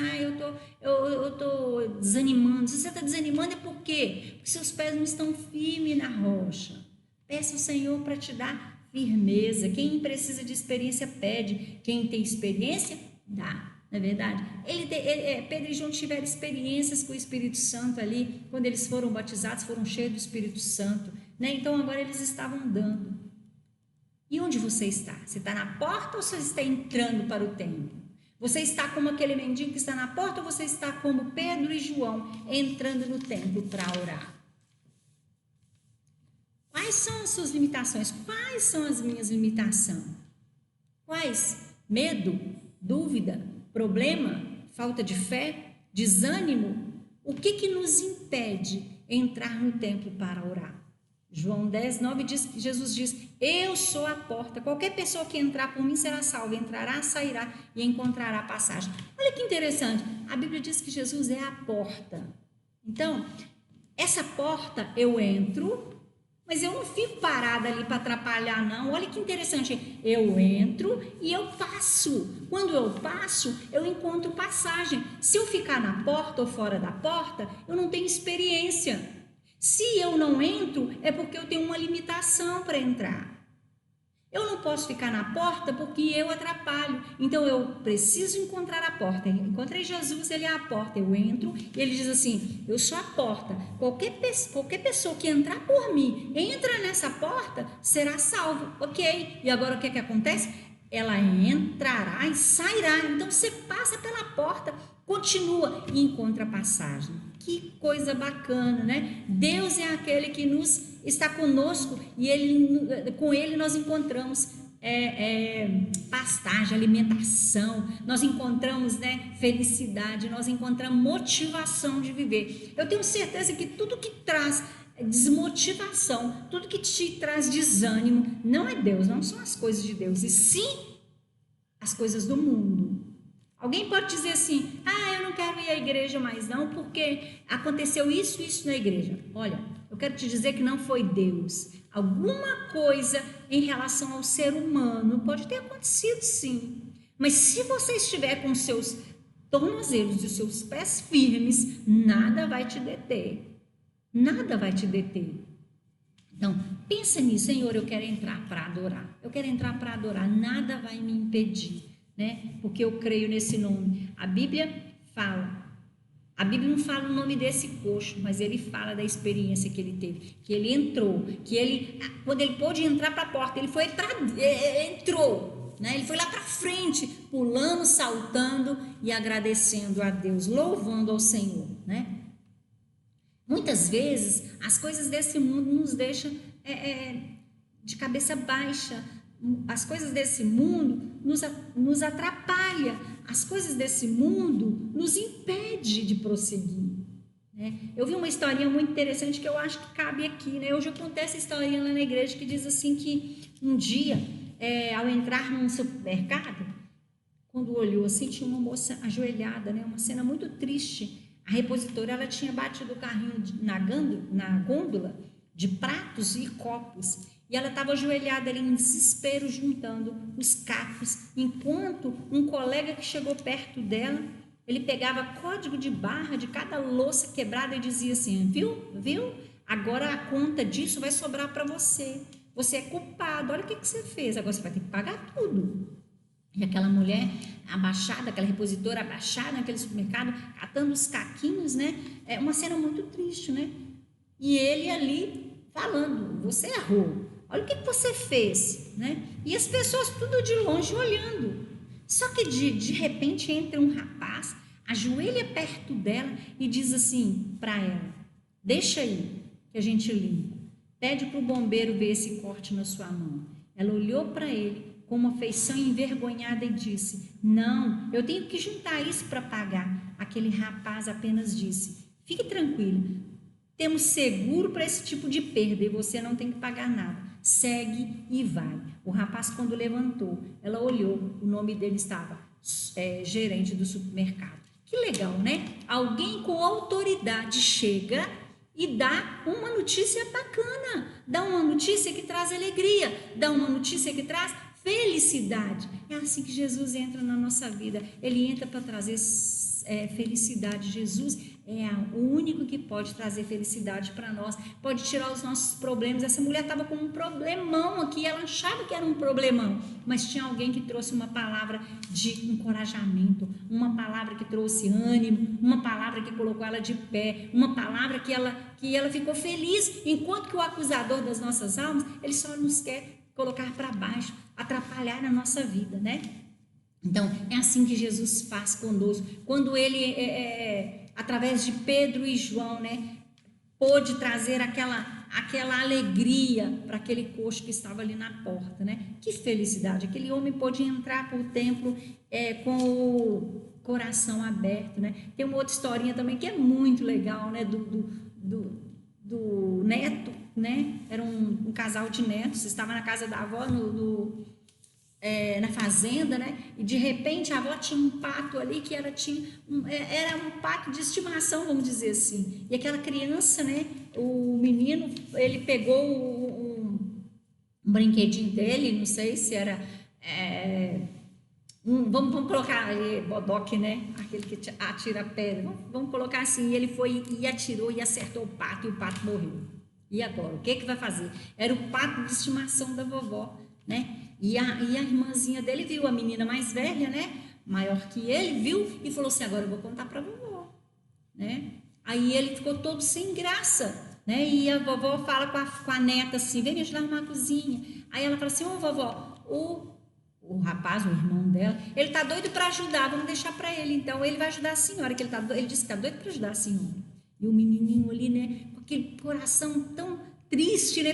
eu tô desanimando. Se você está desanimando é por quê? Porque seus pés não estão firmes na rocha. Peça ao Senhor para te dar firmeza. Quem precisa de experiência pede, quem tem experiência dá. Não é verdade? Pedro e João tiveram experiências com o Espírito Santo ali, quando eles foram batizados, foram cheios do Espírito Santo, né? Então agora eles estavam dando. E onde você está? Você está na porta ou você está entrando para o templo? Você está como aquele mendigo que está na porta ou você está como Pedro e João entrando no templo para orar? Quais são as suas limitações? Quais são as minhas limitações? Quais? Medo, dúvida, problema, falta de fé, desânimo? O que nos impede entrar no templo para orar? João 10, 9 diz, Jesus diz, eu sou a porta, qualquer pessoa que entrar por mim será salva, entrará, sairá e encontrará passagem. Olha que interessante, a Bíblia diz que Jesus é a porta. Então, essa porta eu entro, mas eu não fico parada ali para atrapalhar, não. Olha que interessante, eu entro e eu passo. Quando eu passo, eu encontro passagem. Se eu ficar na porta ou fora da porta, eu não tenho experiência. Se eu não entro, é porque eu tenho uma limitação para entrar. Eu não posso ficar na porta porque eu atrapalho. Então, eu preciso encontrar a porta. Eu encontrei Jesus, ele é a porta. Eu entro e ele diz assim, eu sou a porta. Qualquer pessoa que entrar por mim, entra nessa porta, será salvo. Ok. E agora o que acontece? Ela entrará e sairá. Então, você passa pela porta, continua e encontra a passagem. Que coisa bacana, né? Deus é aquele que está conosco e com ele nós encontramos pastagem, alimentação, nós encontramos, né, felicidade, nós encontramos motivação de viver. Eu tenho certeza que tudo que traz desmotivação, tudo que te traz desânimo, não é Deus, não são as coisas de Deus, e sim as coisas do mundo. Alguém pode dizer assim, eu não quero ir à igreja mais não, porque aconteceu isso na igreja. Olha, eu quero te dizer que não foi Deus. Alguma coisa em relação ao ser humano pode ter acontecido sim. Mas se você estiver com seus tornozelos e os seus pés firmes, nada vai te deter. Nada vai te deter. Então, pensa nisso, Senhor, eu quero entrar para adorar. Eu quero entrar para adorar, nada vai me impedir. Né? Porque eu creio nesse nome. A Bíblia não fala o nome desse coxo, mas ele fala da experiência que ele teve, que ele entrou, quando ele pôde entrar para a porta, ele entrou, né? Ele foi lá para frente, pulando, saltando e agradecendo a Deus, louvando ao Senhor, né? Muitas vezes as coisas desse mundo nos deixam de cabeça baixa. As coisas desse mundo nos atrapalham, as coisas desse mundo nos impedem de prosseguir, né? Eu vi uma historinha muito interessante que eu acho que cabe aqui, né? Hoje eu contei essa historinha lá na igreja que diz assim que um dia, ao entrar num supermercado, quando olhou assim, tinha uma moça ajoelhada, né? Uma cena muito triste. A repositora, ela tinha batido o carrinho na gôndola de pratos e copos. E ela estava ajoelhada ali em desespero, juntando os cacos, enquanto um colega que chegou perto dela, ele pegava código de barra de cada louça quebrada e dizia assim, viu? Agora a conta disso vai sobrar para você. Você é culpado, olha o que você fez, agora você vai ter que pagar tudo. E aquela mulher abaixada, aquela repositora abaixada naquele supermercado, catando os caquinhos, né? É uma cena muito triste, né? E ele ali falando, você errou. Olha o que você fez, né? E as pessoas tudo de longe olhando. Só que de repente entra um rapaz, ajoelha perto dela e diz assim para ela, deixa aí que a gente limpa. Pede para o bombeiro ver esse corte na sua mão. Ela olhou para ele com uma feição envergonhada e disse, não, eu tenho que juntar isso para pagar. Aquele rapaz apenas disse, fique tranquilo, temos seguro para esse tipo de perda e você não tem que pagar nada. Segue e vai. O rapaz, quando levantou, ela olhou, o nome dele estava gerente do supermercado. Que legal, né? Alguém com autoridade chega e dá uma notícia bacana, dá uma notícia que traz alegria, dá uma notícia que traz felicidade. É assim que Jesus entra na nossa vida. Ele entra para trazer felicidade. Jesus é o único que pode trazer felicidade para nós, pode tirar os nossos problemas. Essa mulher estava com um problemão aqui, ela achava que era um problemão, mas tinha alguém que trouxe uma palavra de encorajamento, uma palavra que trouxe ânimo, uma palavra que colocou ela de pé, uma palavra que ela ficou feliz, enquanto que o acusador das nossas almas, ele só nos quer colocar para baixo, atrapalhar na nossa vida, né? Então, é assim que Jesus faz conosco. Quando ele, através de Pedro e João, né, pôde trazer aquela alegria para aquele coxo que estava ali na porta, né? Que felicidade! Aquele homem pôde entrar para o templo com o coração aberto, né? Tem uma outra historinha também que é muito legal, né? Do neto, né? Era um casal de netos, estava na casa da avó, na fazenda, né? E de repente a avó tinha um pato ali que era um pato de estimação, vamos dizer assim. E aquela criança, né? O menino, ele pegou um brinquedinho dele, não sei se era vamos colocar bodoque, né? Aquele que atira pedra. Vamos colocar assim. E ele foi e atirou e acertou o pato e o pato morreu. E agora, o que vai fazer? Era o pato de estimação da vovó, né? E a irmãzinha dele viu, a menina mais velha, né? Maior que ele, viu e falou assim: agora eu vou contar para a vovó, né? Aí ele ficou todo sem graça, né? E a vovó fala com a neta assim: vem me ajudar a arrumar a cozinha. Aí ela fala assim: ô vovó, o rapaz, o irmão dela, ele tá doido para ajudar, vamos deixar para ele. Então ele vai ajudar a senhora, que ele disse que tá doido para ajudar a senhora. E o menininho ali, né, com aquele coração tão triste, né,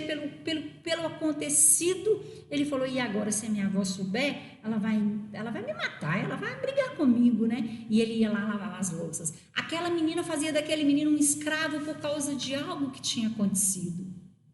pelo acontecido, ele falou: e agora, se a minha avó souber, ela vai me matar, ela vai brigar comigo, né? E ele ia lá lavar as louças. Aquela menina fazia daquele menino um escravo por causa de algo que tinha acontecido,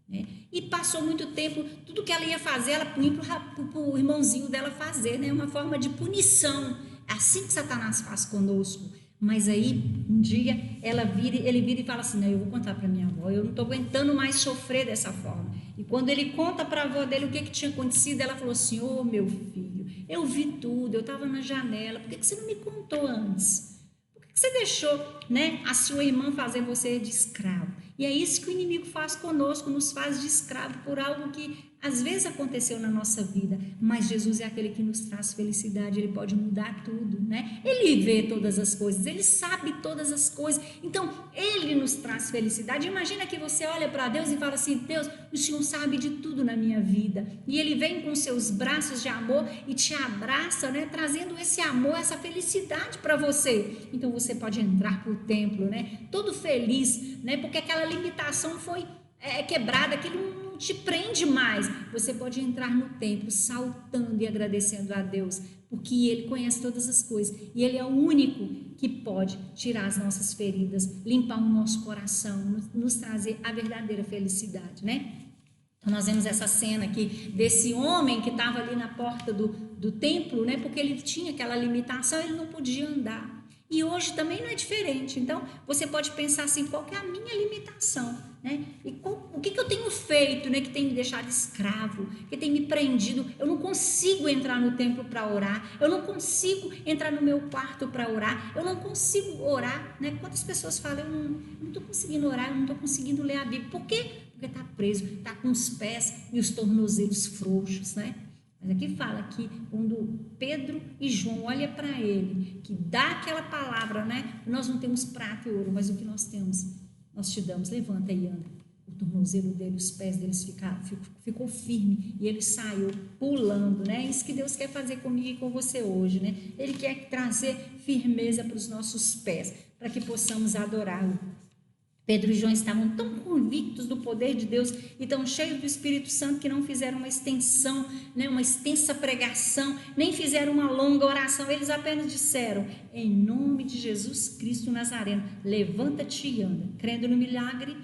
né? E passou muito tempo, tudo que ela ia fazer, ela punha para o irmãozinho dela fazer, né? Uma forma de punição. É assim que Satanás faz conosco. Mas aí, um dia, ele vira e fala assim: não, eu vou contar para minha avó, eu não estou aguentando mais sofrer dessa forma. E quando ele conta para a avó dele o que tinha acontecido, ela falou assim: ô meu filho, eu vi tudo, eu estava na janela, por que você não me contou antes? Por que você deixou, né, a sua irmã fazer você de escravo? E é isso que o inimigo faz conosco, nos faz de escravo por algo que às vezes aconteceu na nossa vida, mas Jesus é aquele que nos traz felicidade, ele pode mudar tudo, né? Ele vê todas as coisas, ele sabe todas as coisas, então ele nos traz felicidade. Imagina que você olha para Deus e fala assim: Deus, o Senhor sabe de tudo na minha vida, e ele vem com seus braços de amor e te abraça, né? Trazendo esse amor, essa felicidade para você. Então você pode entrar para o templo, né? Todo feliz, né? Porque aquela limitação foi quebrada, aquilo não te prende mais. Você pode entrar no templo saltando e agradecendo a Deus, porque ele conhece todas as coisas e ele é o único que pode tirar as nossas feridas, limpar o nosso coração, nos trazer a verdadeira felicidade, né? Então nós vemos essa cena aqui desse homem que estava ali na porta do templo, né? Porque ele tinha aquela limitação, ele não podia andar. E hoje também não é diferente. Então você pode pensar assim: qual que é a minha limitação, né? E o que eu tenho feito, né, que tem me deixado escravo, que tem me prendido? Eu não consigo entrar no templo para orar, eu não consigo entrar no meu quarto para orar, eu não consigo orar, né? Quantas pessoas falam: eu não estou conseguindo orar, eu não estou conseguindo ler a Bíblia. Por quê? Porque está preso, está com os pés e os tornozelos frouxos, né? Mas aqui fala que quando Pedro e João olham para ele, que dá aquela palavra, né? Nós não temos prata e ouro, mas o que nós temos, nós te damos. Levanta e anda. O tornozelo dele, os pés deles ficou firme e ele saiu pulando, né? Isso que Deus quer fazer comigo e com você hoje, né? Ele quer trazer firmeza para os nossos pés, para que possamos adorá-lo. Pedro e João estavam tão convictos do poder de Deus e tão cheios do Espírito Santo que não fizeram uma extensão, né, uma extensa pregação, nem fizeram uma longa oração. Eles apenas disseram: em nome de Jesus Cristo Nazareno, levanta-te e anda. Crendo no milagre,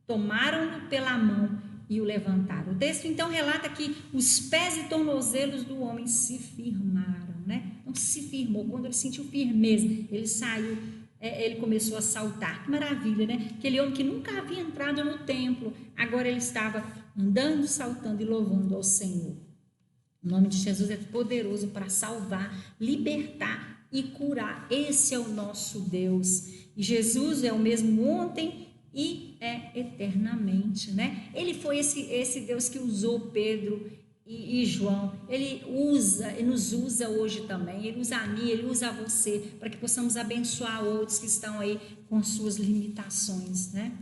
tomaram-no pela mão e o levantaram. O texto então relata que os pés e tornozelos do homem se firmaram, né? Então se firmou. Quando ele sentiu firmeza, ele saiu. Ele começou a saltar. Que maravilha, né? Aquele homem que nunca havia entrado no templo, agora ele estava andando, saltando e louvando ao Senhor. O nome de Jesus é poderoso para salvar, libertar e curar. Esse é o nosso Deus. E Jesus é o mesmo ontem e é eternamente, né? Ele foi esse Deus que usou Pedro e João. Ele nos usa hoje também. Ele usa a mim, ele usa a você, para que possamos abençoar outros que estão aí com suas limitações, né?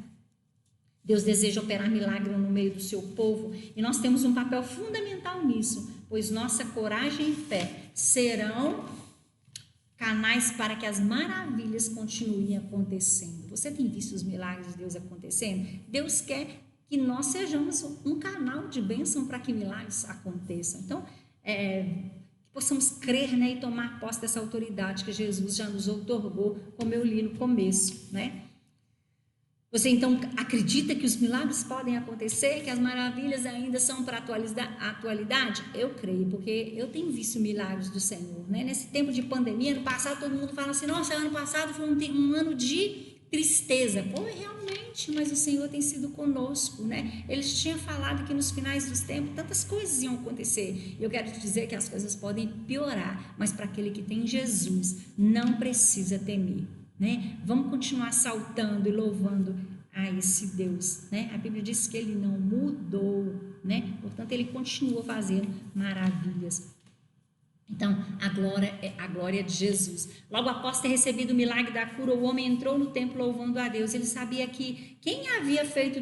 Deus deseja operar milagre no meio do seu povo e nós temos um papel fundamental nisso, pois nossa coragem e fé serão canais para que as maravilhas continuem acontecendo. Você tem visto os milagres de Deus acontecendo? Deus quer que nós sejamos um canal de bênção para que milagres aconteçam. Então, que possamos crer, né, e tomar posse dessa autoridade que Jesus já nos outorgou, como eu li no começo, né? Você então acredita que os milagres podem acontecer, que as maravilhas ainda são para a atualidade? Eu creio, porque eu tenho visto milagres do Senhor, né? Nesse tempo de pandemia, ano passado todo mundo fala assim, nossa, ano passado foi um ano de tristeza. Pô, realmente, mas o Senhor tem sido conosco, né? Ele tinha falado que nos finais dos tempos tantas coisas iam acontecer. Eu quero te dizer que as coisas podem piorar, mas para aquele que tem Jesus, não precisa temer. Né? Vamos continuar saltando e louvando a esse Deus, né? A Bíblia diz que ele não mudou, né? Portanto, ele continua fazendo maravilhas. Então, a glória de Jesus. Logo após ter recebido o milagre da cura, o homem entrou no templo louvando a Deus. Ele sabia que quem havia feito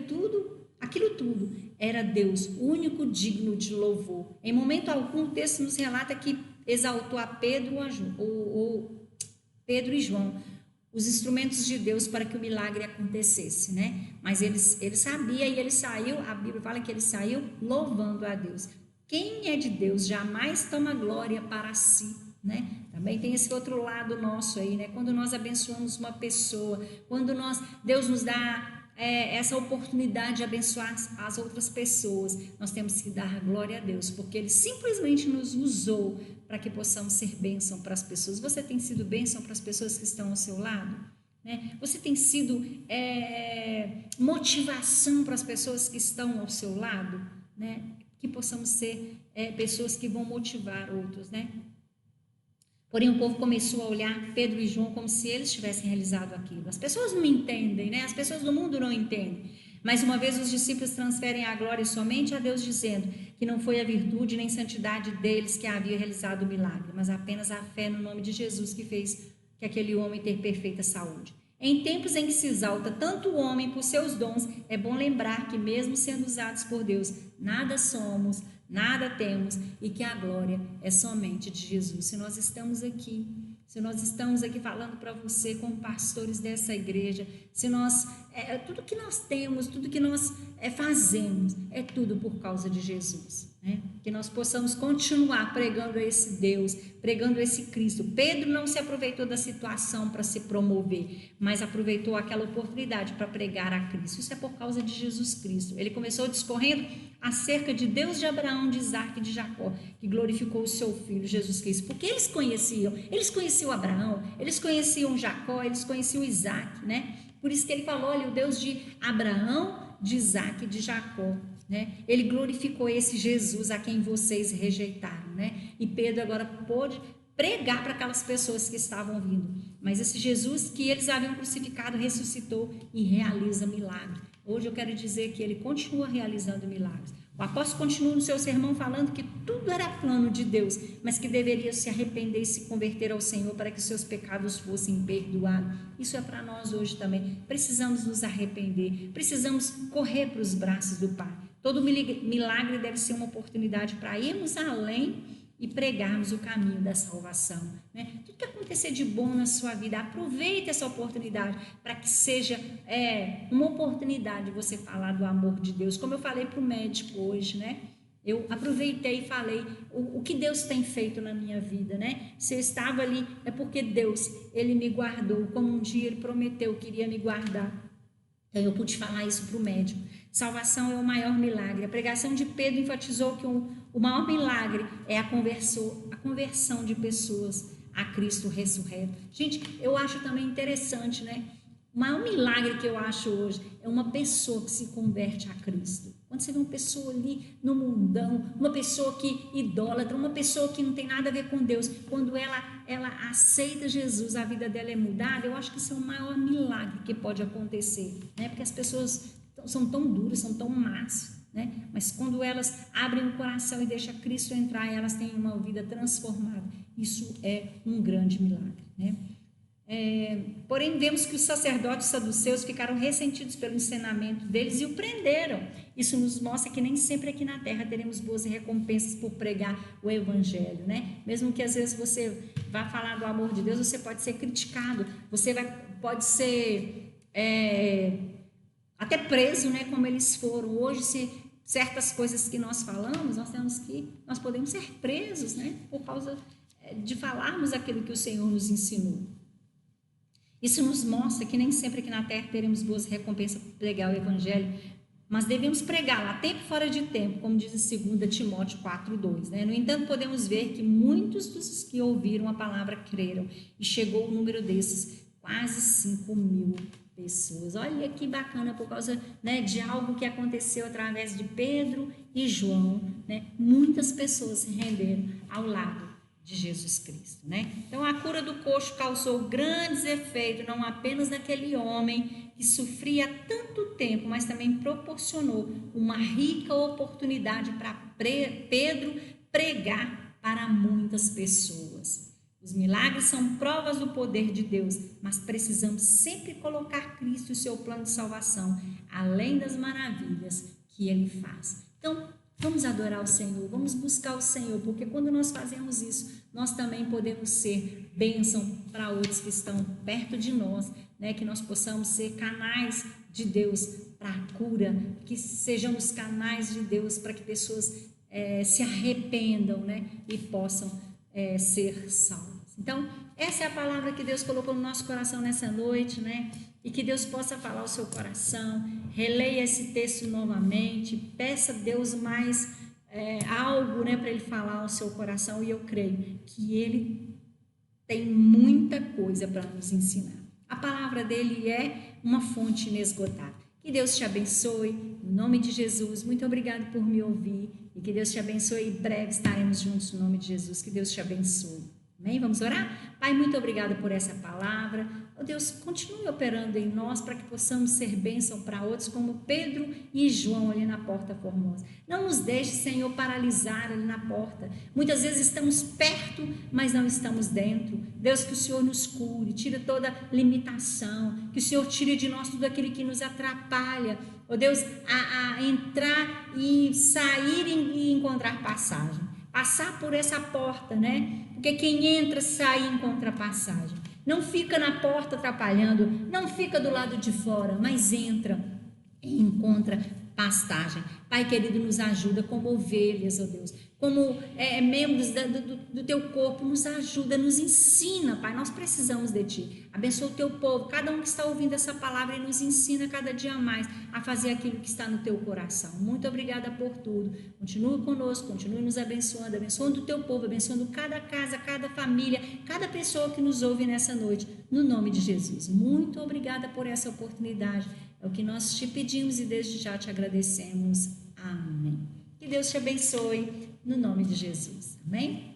aquilo tudo, era Deus, o único digno de louvor. Em momento algum, o texto nos relata que exaltou a Pedro e João, os instrumentos de Deus para que o milagre acontecesse, né? Mas ele sabia e ele saiu, a Bíblia fala que ele saiu louvando a Deus. Quem é de Deus jamais toma glória para si, né? Também tem esse outro lado nosso aí, né? Quando nós abençoamos uma pessoa, quando Deus nos dá essa oportunidade de abençoar as outras pessoas, nós temos que dar glória a Deus, porque Ele simplesmente nos usou para que possamos ser bênção para as pessoas. Você tem sido bênção para as pessoas que estão ao seu lado? Né? Você tem sido motivação para as pessoas que estão ao seu lado? Né? Que possamos ser pessoas que vão motivar outros, né? Porém, o povo começou a olhar Pedro e João como se eles tivessem realizado aquilo. As pessoas não entendem, né? As pessoas do mundo não entendem. Mais uma vez, os discípulos transferem a glória somente a Deus, dizendo que não foi a virtude nem santidade deles que havia realizado o milagre, mas apenas a fé no nome de Jesus que fez que aquele homem ter perfeita saúde. Em tempos em que se exalta tanto o homem por seus dons, é bom lembrar que, mesmo sendo usados por Deus, nada somos, nada temos e que a glória é somente de Jesus. Se nós estamos aqui falando para você como pastores dessa igreja, se nós, tudo que nós temos, tudo que nós fazemos, é tudo por causa de Jesus, né? Que nós possamos continuar pregando a esse Deus, pregando a esse Cristo. Pedro não se aproveitou da situação para se promover, mas aproveitou aquela oportunidade para pregar a Cristo. Isso é por causa de Jesus Cristo. Ele começou discorrendo acerca de Deus de Abraão, de Isaac e de Jacó, que glorificou o seu filho Jesus Cristo, porque eles conheciam Abraão, eles conheciam Jacó, eles conheciam Isaac, né? Por isso que ele falou, olha, o Deus de Abraão, de Isaac e de Jacó, né? Ele glorificou esse Jesus a quem vocês rejeitaram, né? E Pedro agora pôde pregar para aquelas pessoas que estavam vindo, mas esse Jesus que eles haviam crucificado ressuscitou e realiza milagres. Hoje eu quero dizer que ele continua realizando milagres. O apóstolo continua no seu sermão falando que tudo era plano de Deus, mas que deveria se arrepender e se converter ao Senhor para que seus pecados fossem perdoados. Isso é para nós hoje também. Precisamos nos arrepender, precisamos correr para os braços do Pai. Todo milagre deve ser uma oportunidade para irmos além e pregarmos o caminho da salvação, né? Tudo que acontecer de bom na sua vida, aproveite essa oportunidade para que seja uma oportunidade de você falar do amor de Deus, como eu falei para o médico hoje, né? Eu aproveitei e falei o que Deus tem feito na minha vida, né? Se eu estava ali, é porque Deus, Ele me guardou, como um dia Ele prometeu que iria me guardar. Então eu pude falar isso para o médico. Salvação é o maior milagre. A pregação de Pedro enfatizou que o maior milagre é a conversão de pessoas a Cristo ressurreto. Gente, eu acho também interessante, né? O maior milagre que eu acho hoje é uma pessoa que se converte a Cristo. Quando você vê uma pessoa ali no mundão, uma pessoa que idólatra, uma pessoa que não tem nada a ver com Deus, quando ela aceita Jesus, a vida dela é mudada, eu acho que isso é o maior milagre que pode acontecer, né? Porque as pessoas são tão duras, são tão más, né? Mas quando elas abrem o coração e deixam Cristo entrar, elas têm uma vida transformada. Isso é um grande milagre, né? Porém, vemos que os sacerdotes saduceus ficaram ressentidos pelo ensinamento deles e o prenderam. Isso nos mostra que nem sempre aqui na terra teremos boas recompensas por pregar o evangelho, né? Mesmo que às vezes você vá falar do amor de Deus, você pode ser criticado, pode ser até preso, né? Como eles foram. Hoje, se certas coisas que nós falamos, nós podemos ser presos, né? Por causa de falarmos aquilo que o Senhor nos ensinou. Isso nos mostra que nem sempre aqui na terra teremos boas recompensas por pregar o evangelho, mas devemos pregá-lo a tempo e fora de tempo, como diz em 2 Timóteo 4:2, né? No entanto, podemos ver que muitos dos que ouviram a palavra creram, e chegou o número desses, quase 5.000 pessoas. Olha que bacana, por causa, né, de algo que aconteceu através de Pedro e João, né? Muitas pessoas se renderam ao lado de Jesus Cristo, né? Então a cura do coxo causou grandes efeitos, não apenas naquele homem que sofria há tanto tempo, mas também proporcionou uma rica oportunidade para Pedro pregar para muitas pessoas. Os milagres são provas do poder de Deus, mas precisamos sempre colocar Cristo e o seu plano de salvação, além das maravilhas que Ele faz. Então, vamos adorar o Senhor, vamos buscar o Senhor, porque quando nós fazemos isso, nós também podemos ser bênção para outros que estão perto de nós, né? Que nós possamos ser canais de Deus para a cura, que sejamos canais de Deus para que pessoas se arrependam, né? E possam ser salvas. Então, essa é a palavra que Deus colocou no nosso coração nessa noite, né? E que Deus possa falar ao seu coração. Releia esse texto novamente, peça a Deus mais algo, né, para Ele falar ao seu coração, e eu creio que Ele tem muita coisa para nos ensinar. A palavra dele é uma fonte inesgotável. Que Deus te abençoe, em nome de Jesus. Muito obrigado por me ouvir, e que Deus te abençoe. Em breve estaremos juntos no nome de Jesus. Que Deus te abençoe. Amém? Vamos orar? Pai, muito obrigada por essa palavra. Oh Deus, continue operando em nós para que possamos ser bênção para outros, como Pedro e João ali na porta formosa. Não nos deixe, Senhor, paralisar ali na porta. Muitas vezes estamos perto, mas não estamos dentro. Deus, que o Senhor nos cure, tire toda limitação, que o Senhor tire de nós tudo aquilo que nos atrapalha. Oh Deus, a entrar e sair e encontrar passagem. Passar por essa porta, né? Porque quem entra, sai e encontra passagem. Não fica na porta atrapalhando, não fica do lado de fora, mas entra e encontra pastagem. Pai querido, nos ajuda como ovelhas, ó Deus, como membros do teu corpo, nos ajuda, nos ensina, Pai, nós precisamos de Ti. Abençoa o teu povo, cada um que está ouvindo essa palavra, e nos ensina cada dia mais a fazer aquilo que está no teu coração. Muito obrigada por tudo. Continua conosco, continue nos abençoando o teu povo, abençoando cada casa, cada família, cada pessoa que nos ouve nessa noite, no nome de Jesus. Muito obrigada por essa oportunidade. É o que nós te pedimos e desde já te agradecemos. Amém. Que Deus te abençoe, no nome de Jesus. Amém?